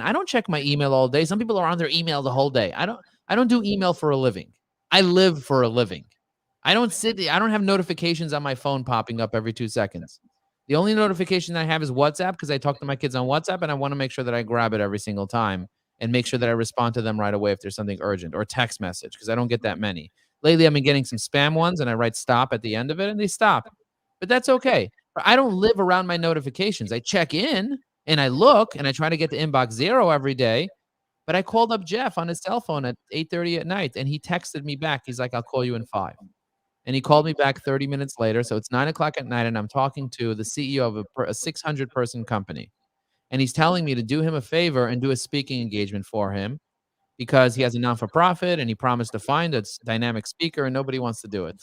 I don't check my email all day. Some people are on their email the whole day. I don't do email for a living. I live for a living. I don't have notifications on my phone popping up every 2 seconds. The only notification I have is WhatsApp, because I talk to my kids on WhatsApp, and I want to make sure that I grab it every single time and make sure that I respond to them right away if there's something urgent, or text message, because I don't get that many. Lately, I've been getting some spam ones, and I write stop at the end of it, and they stop. But that's okay. I don't live around my notifications. I check in, and I look, and I try to get to inbox 0 every day. But I called up Jeff on his cell phone at 8:30 at night, and he texted me back. He's like, I'll call you in 5. And he called me back 30 minutes later. So it's 9 o'clock at night, and I'm talking to the CEO of a 600-person company. And he's telling me to do him a favor and do a speaking engagement for him, because he has a non-for-profit, and he promised to find a dynamic speaker, and nobody wants to do it.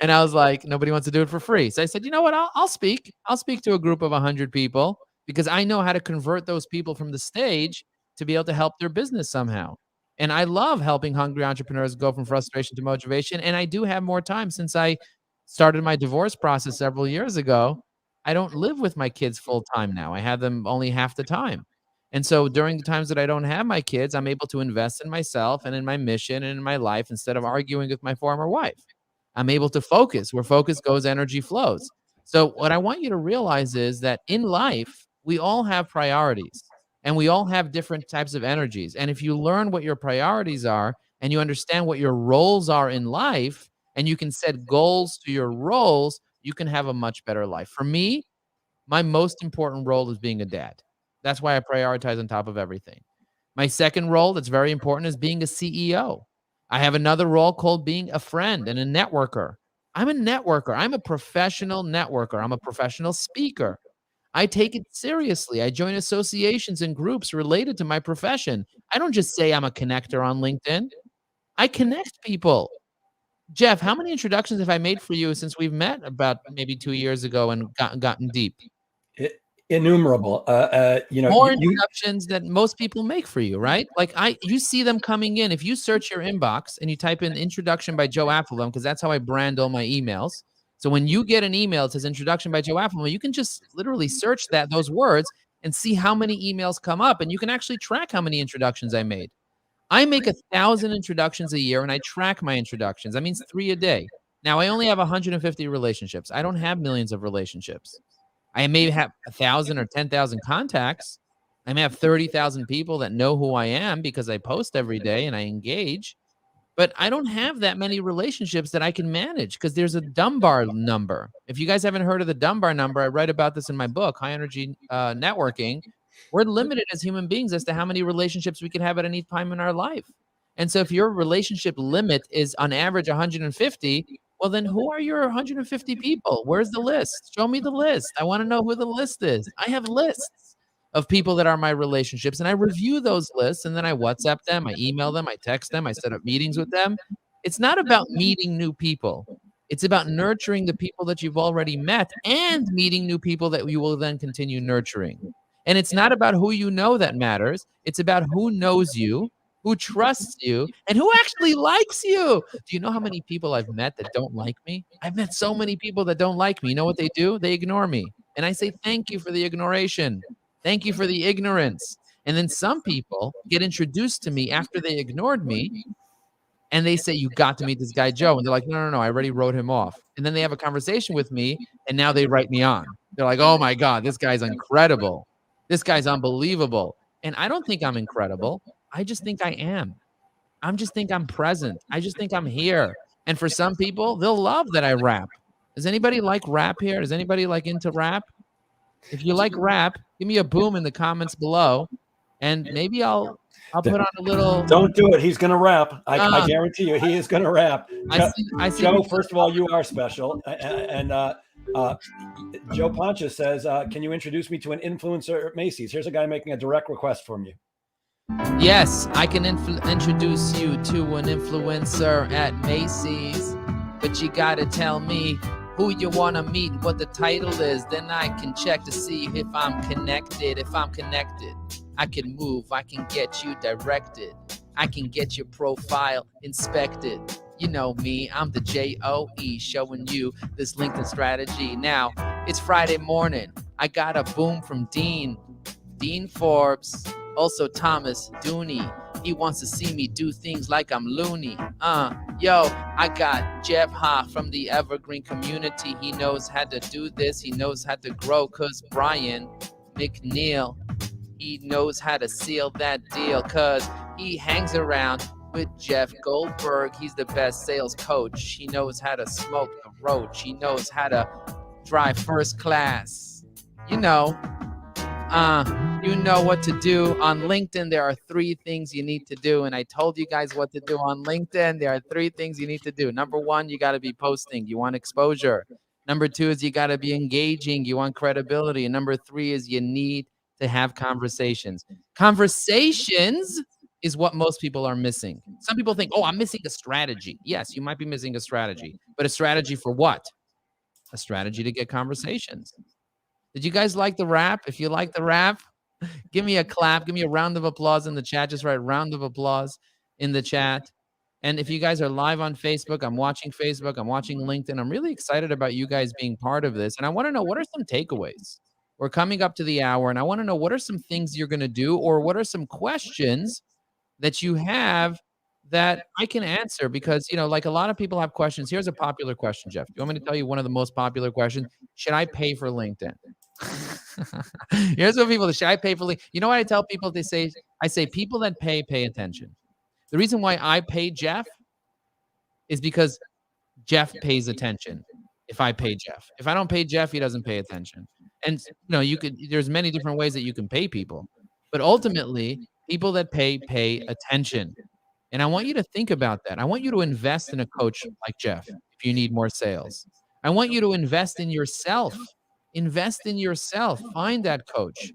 And I was like, nobody wants to do it for free. So I said, you know what? I'll speak. I'll speak to a group of 100 people, because I know how to convert those people from the stage to be able to help their business somehow. And I love helping hungry entrepreneurs go from frustration to motivation. And I do have more time since I started my divorce process several years ago. I don't live with my kids full time now. I have them only half the time. And so during the times that I don't have my kids, I'm able to invest in myself and in my mission and in my life, instead of arguing with my former wife. I'm able to focus. Where focus goes, energy flows. So what I want you to realize is that in life, we all have priorities. And we all have different types of energies. And if you learn what your priorities are, and you understand what your roles are in life, and you can set goals to your roles, you can have a much better life. For me, my most important role is being a dad. That's why I prioritize on top of everything. My second role that's very important is being a CEO. I have another role called being a friend and a networker. I'm a networker. I'm a professional networker. I'm a professional speaker. I take it seriously. I join associations and groups related to my profession. I don't just say I'm a connector on LinkedIn. I connect people. Jeff, how many introductions have I made for you since we've met about maybe 2 years ago and gotten deep? Innumerable. More introductions that most people make for you, right? Like you see them coming in. If you search your inbox and you type in introduction by Joe Apfelbaum, because that's how I brand all my emails. So when you get an email that says introduction by Joe Apfelbaum, you can just literally search those words and see how many emails come up, and you can actually track how many introductions I made. I make 1,000 introductions a year, and I track my introductions. That means 3 a day. Now, I only have 150 relationships. I don't have millions of relationships. I may have 1,000 or 10,000 contacts. I may have 30,000 people that know who I am because I post every day and I engage. But I don't have that many relationships that I can manage because there's a Dunbar number. If you guys haven't heard of the Dunbar number, I write about this in my book, High Energy Networking. We're limited as human beings as to how many relationships we can have at any time in our life. And so if your relationship limit is on average 150, well, then who are your 150 people? Where's the list? Show me the list. I want to know who the list is. I have lists of people that are my relationships, and I review those lists, and then I WhatsApp them, I email them, I text them, I set up meetings with them. It's not about meeting new people. It's about nurturing the people that you've already met and meeting new people that you will then continue nurturing. And it's not about who you know that matters. It's about who knows you, who trusts you, and who actually likes you. Do you know how many people I've met that don't like me? I've met so many people that don't like me. You know what they do? They ignore me. And I say, thank you for the ignoration. Thank you for the ignorance. And then some people get introduced to me after they ignored me, and they say, you got to meet this guy, Joe. And they're like, no, I already wrote him off. And then they have a conversation with me, and now they write me on. They're like, oh my God, this guy's incredible. This guy's unbelievable. And I don't think I'm incredible. I just think I am. I just think I'm present. I just think I'm here. And for some people, they'll love that I rap. Does anybody like rap here? Is anybody like into rap? If you like rap, give me a boom in the comments below, and maybe I'll put on a little. Don't do it. He's going to rap. I guarantee you, he is going to rap. I see Joe, first of all, you are special. And Joe Poncha says, can you introduce me to an influencer at Macy's? Here's a guy making a direct request from you. Yes, I can introduce you to an influencer at Macy's, but you got to tell me who you want to meet, what the title is. Then I can check to see if I'm connected. If I'm connected, I can move. I can get you directed. I can get your profile inspected. You know me, I'm the JOE showing you this LinkedIn strategy. Now, it's Friday morning. I got a boom from Dean Forbes, also Thomas Dooney. He wants to see me do things like I'm loony. I got Jeff Ha from the Evergreen community. He knows how to do this. He knows how to grow, cause Brian McNeil, he knows how to seal that deal, cause he hangs around with Jeff Goldberg. He's the best sales coach. He knows how to smoke the roach. He knows how to drive first class. You know what to do. On LinkedIn, there are 3 things you need to do. And I told you guys what to do on LinkedIn. There are 3 things you need to do. Number 1, you got to be posting. You want exposure. Number 2 is you got to be engaging. You want credibility. And number 3 is you need to have conversations. Conversations is what most people are missing. Some people think, oh, I'm missing a strategy. Yes, you might be missing a strategy. But a strategy for what? A strategy to get conversations. Did you guys like the rap? If you like the rap, give me a clap. Give me a round of applause in the chat. Just write round of applause in the chat. And if you guys are live on Facebook, I'm watching Facebook, I'm watching LinkedIn. I'm really excited about you guys being part of this. And I want to know, what are some takeaways? We're coming up to the hour, and I want to know, what are some things you're going to do, or what are some questions that you have that I can answer? Because, like a lot of people have questions. Here's a popular question, Jeff. Do you want me to tell you one of the most popular questions? Should I pay for LinkedIn? Here's what people, should I pay for LinkedIn? You know what I tell people? I say people that pay attention. The reason why I pay Jeff is because Jeff pays attention. If I pay Jeff, if I don't pay Jeff, he doesn't pay attention. And there's many different ways that you can pay people, but ultimately people that pay attention. And I want you to think about that. I want you to invest in a coach like Jeff if you need more sales. I want you to invest in yourself. Invest in yourself. Find that coach.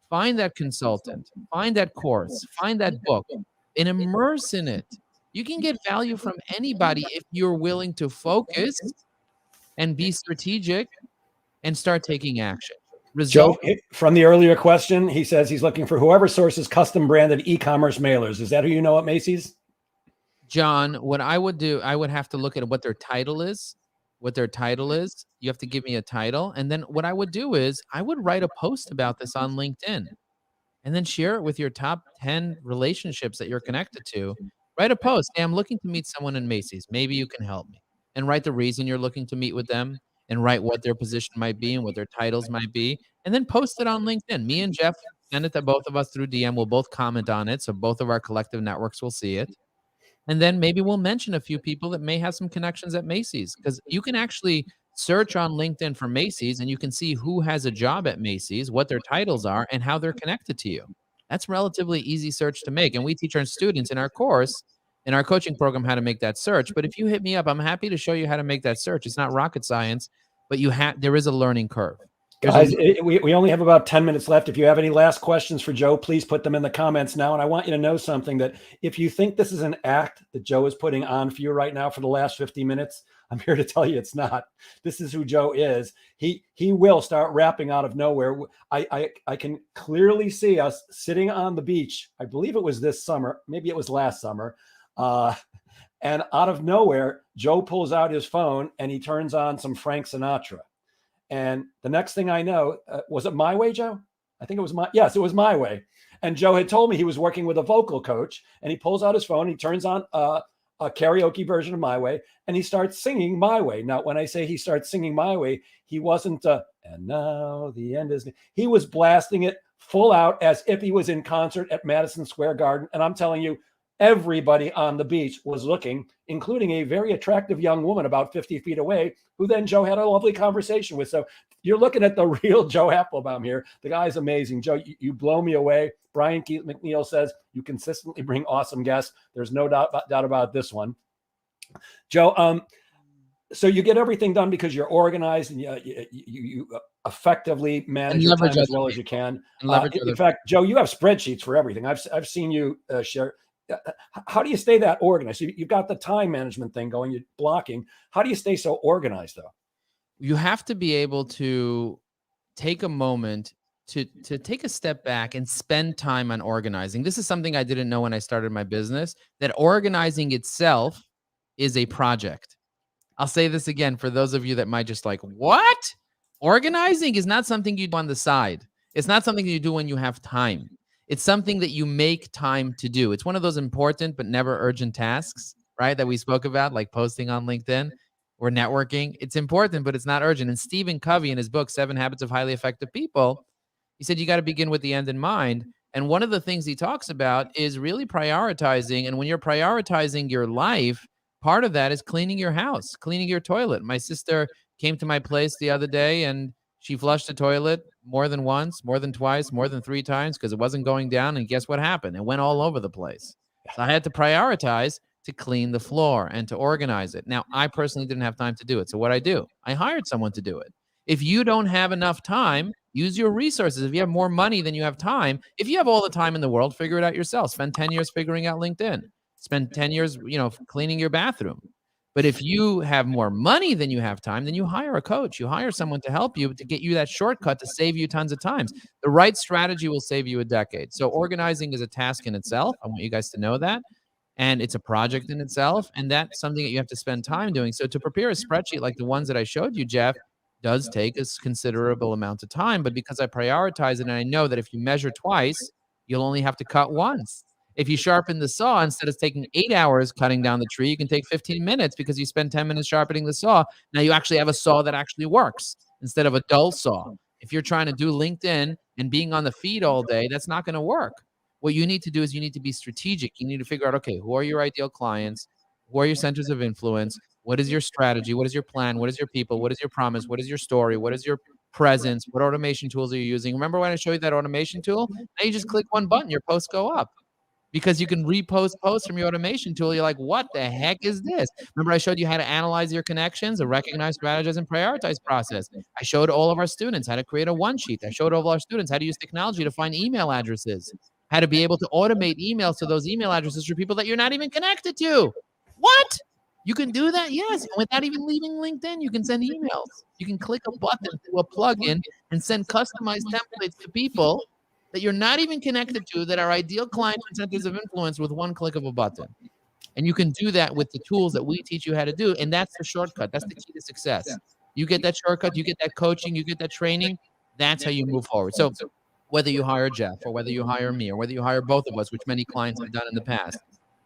Find that consultant. Find that course. Find that book and immerse in it. You can get value from anybody if you're willing to focus and be strategic and start taking action. Joe, from the earlier question, he says he's looking for whoever sources custom branded e-commerce mailers. Is that who you know at Macy's? John, what I would do, I would have to look at what their title is. You have to give me a title. And then what I would do is I would write a post about this on LinkedIn and then share it with your top 10 relationships that you're connected to. Write a post. Hey, I'm looking to meet someone in Macy's. Maybe you can help me. And write the reason you're looking to meet with them, and write what their position might be and what their titles might be, and then post it on LinkedIn. Me and Jeff, send it to both of us through DM. We'll both comment on it, so both of our collective networks will see it. And then maybe we'll mention a few people that may have some connections at Macy's, because you can actually search on LinkedIn for Macy's and you can see who has a job at Macy's, what their titles are, and how they're connected to you. That's relatively easy search to make. And we teach our students in our course, in our coaching program, how to make that search. But if you hit me up, I'm happy to show you how to make that search. It's not rocket science, but there is a learning curve. Guys, we only have about 10 minutes left. If you have any last questions for Joe, please put them in the comments now. And I want you to know something, that if you think this is an act that Joe is putting on for you right now for the last 50 minutes, I'm here to tell you it's not. This is who Joe is. He will start rapping out of nowhere. I can clearly see us sitting on the beach. I believe it was this summer. Maybe it was last summer. And out of nowhere, Joe pulls out his phone and he turns on some Frank Sinatra. And the next thing I know, was it My Way, Joe? I think it was yes, it was My Way. And Joe had told me he was working with a vocal coach, and he pulls out his phone, he turns on a karaoke version of My Way, and he starts singing My Way. Now, when I say he starts singing My Way, he wasn't, and now the end is, he was blasting it full out as if he was in concert at Madison Square Garden. And I'm telling you, everybody on the beach was looking, including a very attractive young woman about 50 feet away, who then Joe had a lovely conversation with. So you're looking at the real Joe Apfelbaum here. The guy's amazing. Joe, you blow me away. Brian Keith McNeil says you consistently bring awesome guests. There's no doubt about this one. Joe, so you get everything done because you're organized and you effectively manage your time as well as you can. In fact, Joe, you have spreadsheets for everything. I've seen you share. How do you stay that organized? You've got the time management thing going, you're blocking. How do you stay so organized, though? You have to be able to take a moment to take a step back and spend time on organizing. This is something I didn't know when I started my business, that organizing itself is a project. I'll say this again for those of you that might just like, what? Organizing is not something you do on the side. It's not something you do when you have time. It's something that you make time to do. It's one of those important but never urgent tasks, right, that we spoke about, like posting on LinkedIn or networking. It's important, but it's not urgent. And Stephen Covey, in his book, 7 Habits of Highly Effective People, he said you got to begin with the end in mind. And one of the things he talks about is really prioritizing. And when you're prioritizing your life, part of that is cleaning your house, cleaning your toilet. My sister came to my place the other day and she flushed the toilet more than once, more than twice, more than 3 times because it wasn't going down. And guess what happened? It went all over the place. So I had to prioritize to clean the floor and to organize it. Now, I personally didn't have time to do it. So what I do, I hired someone to do it. If you don't have enough time, use your resources. If you have more money than you have time, if you have all the time in the world, figure it out yourself. Spend 10 years figuring out LinkedIn. Spend 10 years, cleaning your bathroom. But if you have more money than you have time, then you hire a coach. You hire someone to help you, to get you that shortcut to save you tons of times. The right strategy will save you a decade. So organizing is a task in itself. I want you guys to know that. And it's a project in itself. And that's something that you have to spend time doing. So to prepare a spreadsheet like the ones that I showed you, Jeff, does take a considerable amount of time. But because I prioritize it and I know that if you measure twice, you'll only have to cut once. If you sharpen the saw, instead of taking 8 hours cutting down the tree, you can take 15 minutes because you spend 10 minutes sharpening the saw. Now you actually have a saw that actually works instead of a dull saw. If you're trying to do LinkedIn and being on the feed all day, that's not going to work. What you need to do is you need to be strategic. You need to figure out, okay, who are your ideal clients? Who are your centers of influence? What is your strategy? What is your plan? What is your people? What is your promise? What is your story? What is your presence? What automation tools are you using? Remember when I showed you that automation tool? Now you just click one button, your posts go up. Because you can repost posts from your automation tool. You're like, what the heck is this? Remember I showed you how to analyze your connections, a recognize, strategize, and prioritize process. I showed all of our students how to create a one sheet. I showed all of our students how to use technology to find email addresses, how to be able to automate emails to those email addresses for people that you're not even connected to. What? You can do that? Yes. And without even leaving LinkedIn, you can send emails. You can click a button through a plugin and send customized templates to people that you're not even connected to, that are ideal clients and centers of influence with one click of a button. And you can do that with the tools that we teach you how to do. And that's the shortcut. That's the key to success. You get that shortcut, you get that coaching, you get that training. That's how you move forward. So whether you hire Jeff or whether you hire me or whether you hire both of us, which many clients have done in the past,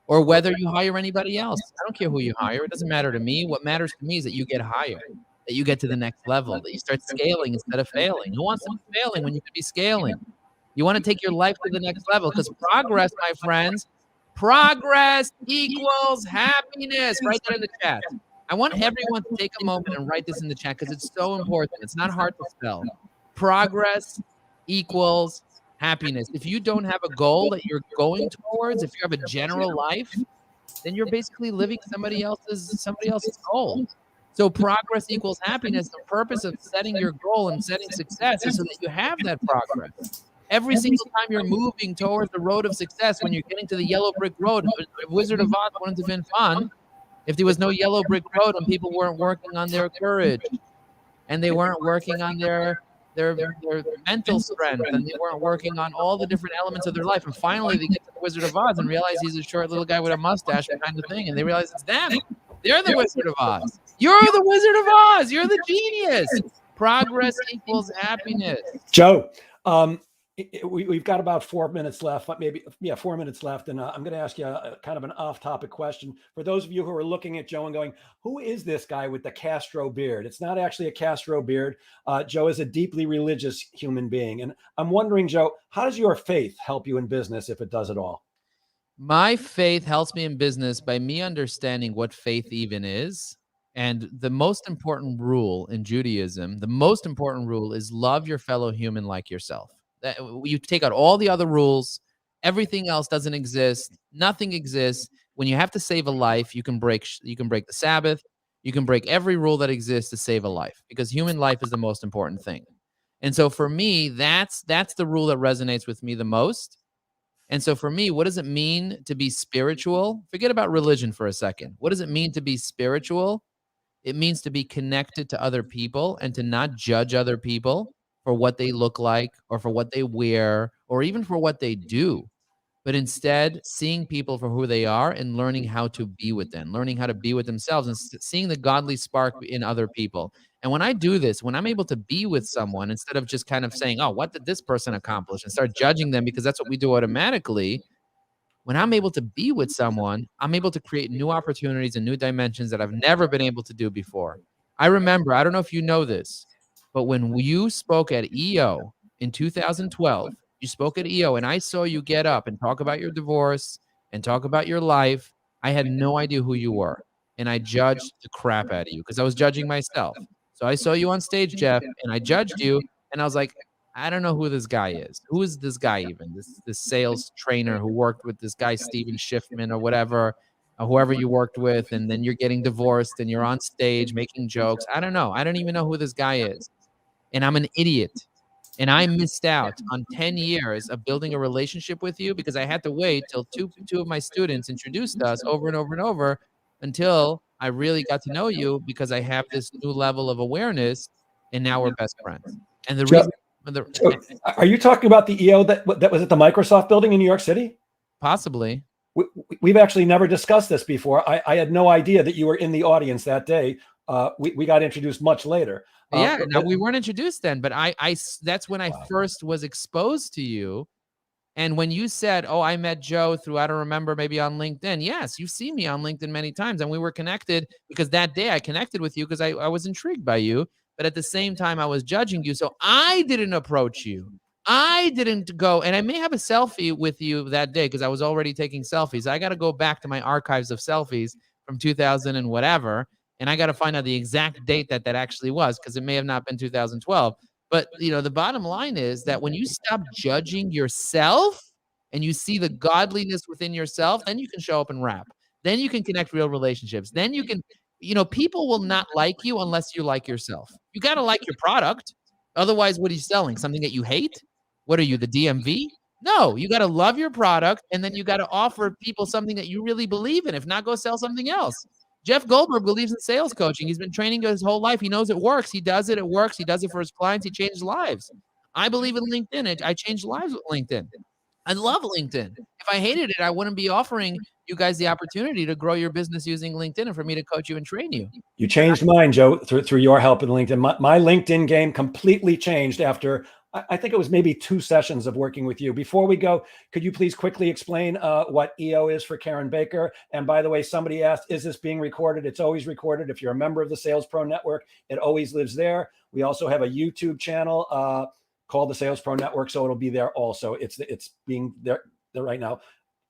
or whether you hire anybody else, I don't care who you hire. It doesn't matter to me. What matters to me is that you get hired, that you get to the next level, that you start scaling instead of failing. Who wants to be failing when you could be scaling? You want to take your life to the next level because progress, my friends, Progress equals happiness. Write that in the chat. I want everyone to take a moment and write this in the chat because it's so important. It's not hard to spell. Progress equals happiness. If you don't have a goal that you're going towards, if you have a general life, then you're basically living somebody else's goal. So progress equals happiness. The purpose of setting your goal and setting success is so that you have that progress. Every single time you're moving towards the road of success, when you're getting to the yellow brick road, Wizard of Oz wouldn't have been fun if there was no yellow brick road and people weren't working on their courage and they weren't working on their mental strength and they weren't working on all the different elements of their life. And finally, they get to the Wizard of Oz and realize he's a short little guy with a mustache behind the thing, and they realize it's them. They're the Wizard of Oz. You're the Wizard of Oz. You're the genius. Progress equals happiness. Joe, we've got about 4 minutes left, maybe 4 minutes left. And I'm going to ask you a kind of an off-topic question. For those of you who are looking at Joe and going, who is this guy with the Castro beard? It's not actually a Castro beard. Joe is a deeply religious human being. And I'm wondering, Joe, how does your faith help you in business, if it does at all? My faith helps me in business by me understanding what faith even is. And the most important rule in Judaism, the most important rule is love your fellow human like yourself. You take out all the other rules, everything else doesn't exist, nothing exists. When you have to save a life, you can break the Sabbath, you can break every rule that exists to save a life, because human life is the most important thing. And so for me, that's the rule that resonates with me the most. And so for me, what does it mean to be spiritual? Forget about religion for a second. What does it mean to be spiritual? It means to be connected to other people and to not judge other people for what they look like or for what they wear or even for what they do, but instead seeing people for who they are and learning how to be with them, learning how to be with themselves and seeing the godly spark in other people. And when I do this, when I'm able to be with someone instead of just kind of saying, oh, what did this person accomplish, and start judging them because that's what we do automatically, when I'm able to be with someone, I'm able to create new opportunities and new dimensions that I've never been able to do before. I remember, I don't know if you know this, but when you spoke at EO in 2012, you spoke at EO and I saw you get up and talk about your divorce and talk about your life. I had no idea who you were. And I judged the crap out of you because I was judging myself. So I saw you on stage, Jeff, and I judged you. And I was like, I don't know who this guy is. Who is this guy even? This sales trainer who worked with this guy, Steven Schiffman or whatever, whoever you worked with. And then you're getting divorced and you're on stage making jokes. I don't know. I don't even know who this guy is. And I'm an idiot. And I missed out on 10 years of building a relationship with you because I had to wait till two of my students introduced us over and over and over until I really got to know you, because I have this new level of awareness and now we're best friends. And the reason... Are you talking about the EO that was at the Microsoft building in New York City? Possibly. We've actually never discussed this before. I had no idea that you were in the audience that day. We got introduced much later. Yeah, no, we weren't introduced then, but I that's when I first was exposed to you. And when you said, oh, I met Joe through, I don't remember, maybe on LinkedIn. Yes, you've seen me on LinkedIn many times. And we were connected because that day I connected with you because I was intrigued by you. But at the same time, I was judging you. So I didn't approach you. I didn't go. And I may have a selfie with you that day because I was already taking selfies. I got to go back to my archives of selfies from 2000 and whatever. And I got to find out the exact date that actually was, because it may have not been 2012. But, you know, the bottom line is that when you stop judging yourself and you see the godliness within yourself, then you can show up and rap. Then you can connect real relationships. Then you can, you know, people will not like you unless you like yourself. You got to like your product. Otherwise, what are you selling? Something that you hate? What are you, the DMV? No, you got to love your product. And then you got to offer people something that you really believe in. If not, go sell something else. Jeff Goldberg believes in sales coaching. He's been training his whole life. He knows it works. He does it. It works. He does it for his clients. He changed lives. I believe in LinkedIn. I changed lives with LinkedIn. I love LinkedIn. If I hated it, I wouldn't be offering you guys the opportunity to grow your business using LinkedIn and for me to coach you and train you. You changed mine, Joe, through your help in LinkedIn. My LinkedIn game completely changed after, I think it was maybe 2 sessions of working with you. Before we go, could you please quickly explain what EO is for Karen Baker? And by the way, somebody asked, is this being recorded? It's always recorded. If you're a member of the Sales Pro Network, it always lives there. We also have a YouTube channel called the Sales Pro Network, so it'll be there also. It's being there right now.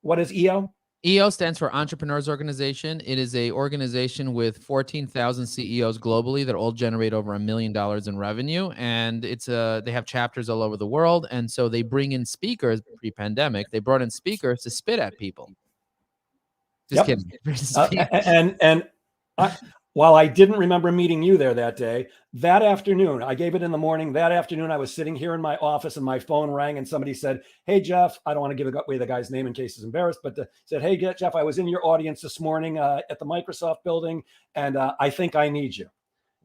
What is EO? EO stands for Entrepreneurs Organization. It is a organization with 14,000 CEOs globally that all generate over $1 million in revenue. And they have chapters all over the world. And so they bring in speakers pre-pandemic. They brought in speakers to spit at people. Just Yep. kidding. And while I didn't remember meeting you there that day, that afternoon, I gave it in the morning. That afternoon, I was sitting here in my office and my phone rang and somebody said, "Hey, Jeff," I don't want to give away the guy's name in case he's embarrassed, but said, "Hey, Jeff, I was in your audience this morning at the Microsoft building and I think I need you."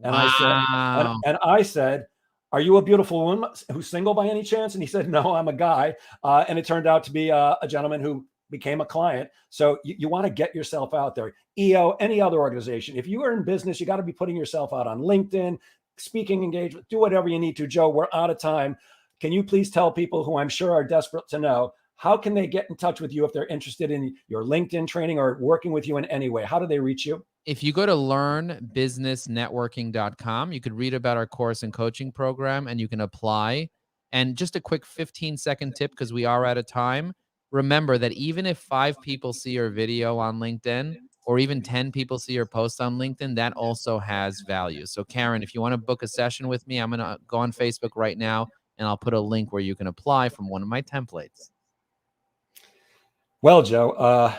And Wow. I said, "Are you a beautiful woman who's single by any chance?" And he said, "No, I'm a guy." And it turned out to be a gentleman who became a client. So you want to get yourself out there. EO, any other organization, if you are in business, you got to be putting yourself out on LinkedIn, speaking engagement, do whatever you need to. Joe, we're out of time. Can you please tell people who I'm sure are desperate to know, how can they get in touch with you if they're interested in your LinkedIn training or working with you in any way? How do they reach you? If you go to learnbusinessnetworking.com, you could read about our course and coaching program and you can apply. And just a quick 15-second tip, because we are out of time. Remember that even if 5 people see your video on LinkedIn or even 10 people see your post on LinkedIn, that also has value. So Karen, if you want to book a session with me, I'm going to go on Facebook right now and I'll put a link where you can apply from one of my templates. Well, Joe,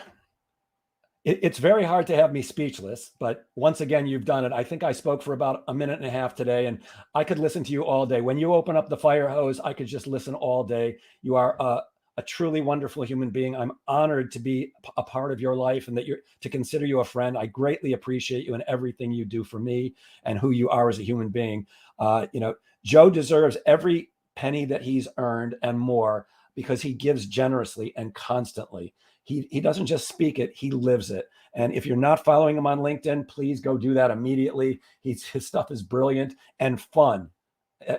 it's very hard to have me speechless, but once again, you've done it. I think I spoke for about a minute and a half today, and I could listen to you all day. When you open up the fire hose, I could just listen all day. You are a truly wonderful human being. I'm honored to be a part of your life and to consider you a friend. I greatly appreciate you and everything you do for me and who you are as a human being. Joe deserves every penny that he's earned and more because he gives generously and constantly. He doesn't just speak it, he lives it. And if you're not following him on LinkedIn, please go do that immediately. His stuff is brilliant and fun.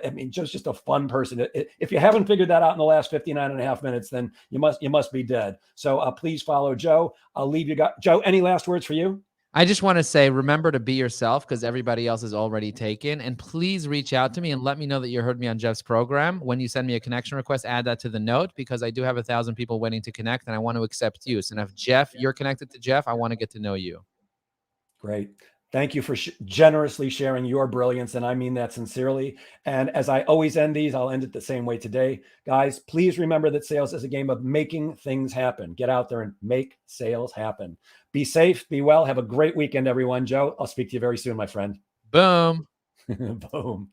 I mean, just a fun person. If you haven't figured that out in the last 59 and a half minutes, then you must be dead. So please follow Joe. I'll leave you. Joe, any last words for you? I just want to say, remember to be yourself because everybody else is already taken. And please reach out to me and let me know that you heard me on Jeff's program. When you send me a connection request, add that to the note because I do have 1,000 people waiting to connect and I want to accept you. So if Jeff, you're connected to Jeff, I want to get to know you. Great. Thank you for generously sharing your brilliance. And I mean that sincerely. And as I always end these, I'll end it the same way today. Guys, please remember that sales is a game of making things happen. Get out there and make sales happen. Be safe, be well. Have a great weekend, everyone. Joe, I'll speak to you very soon, my friend. Boom. Boom.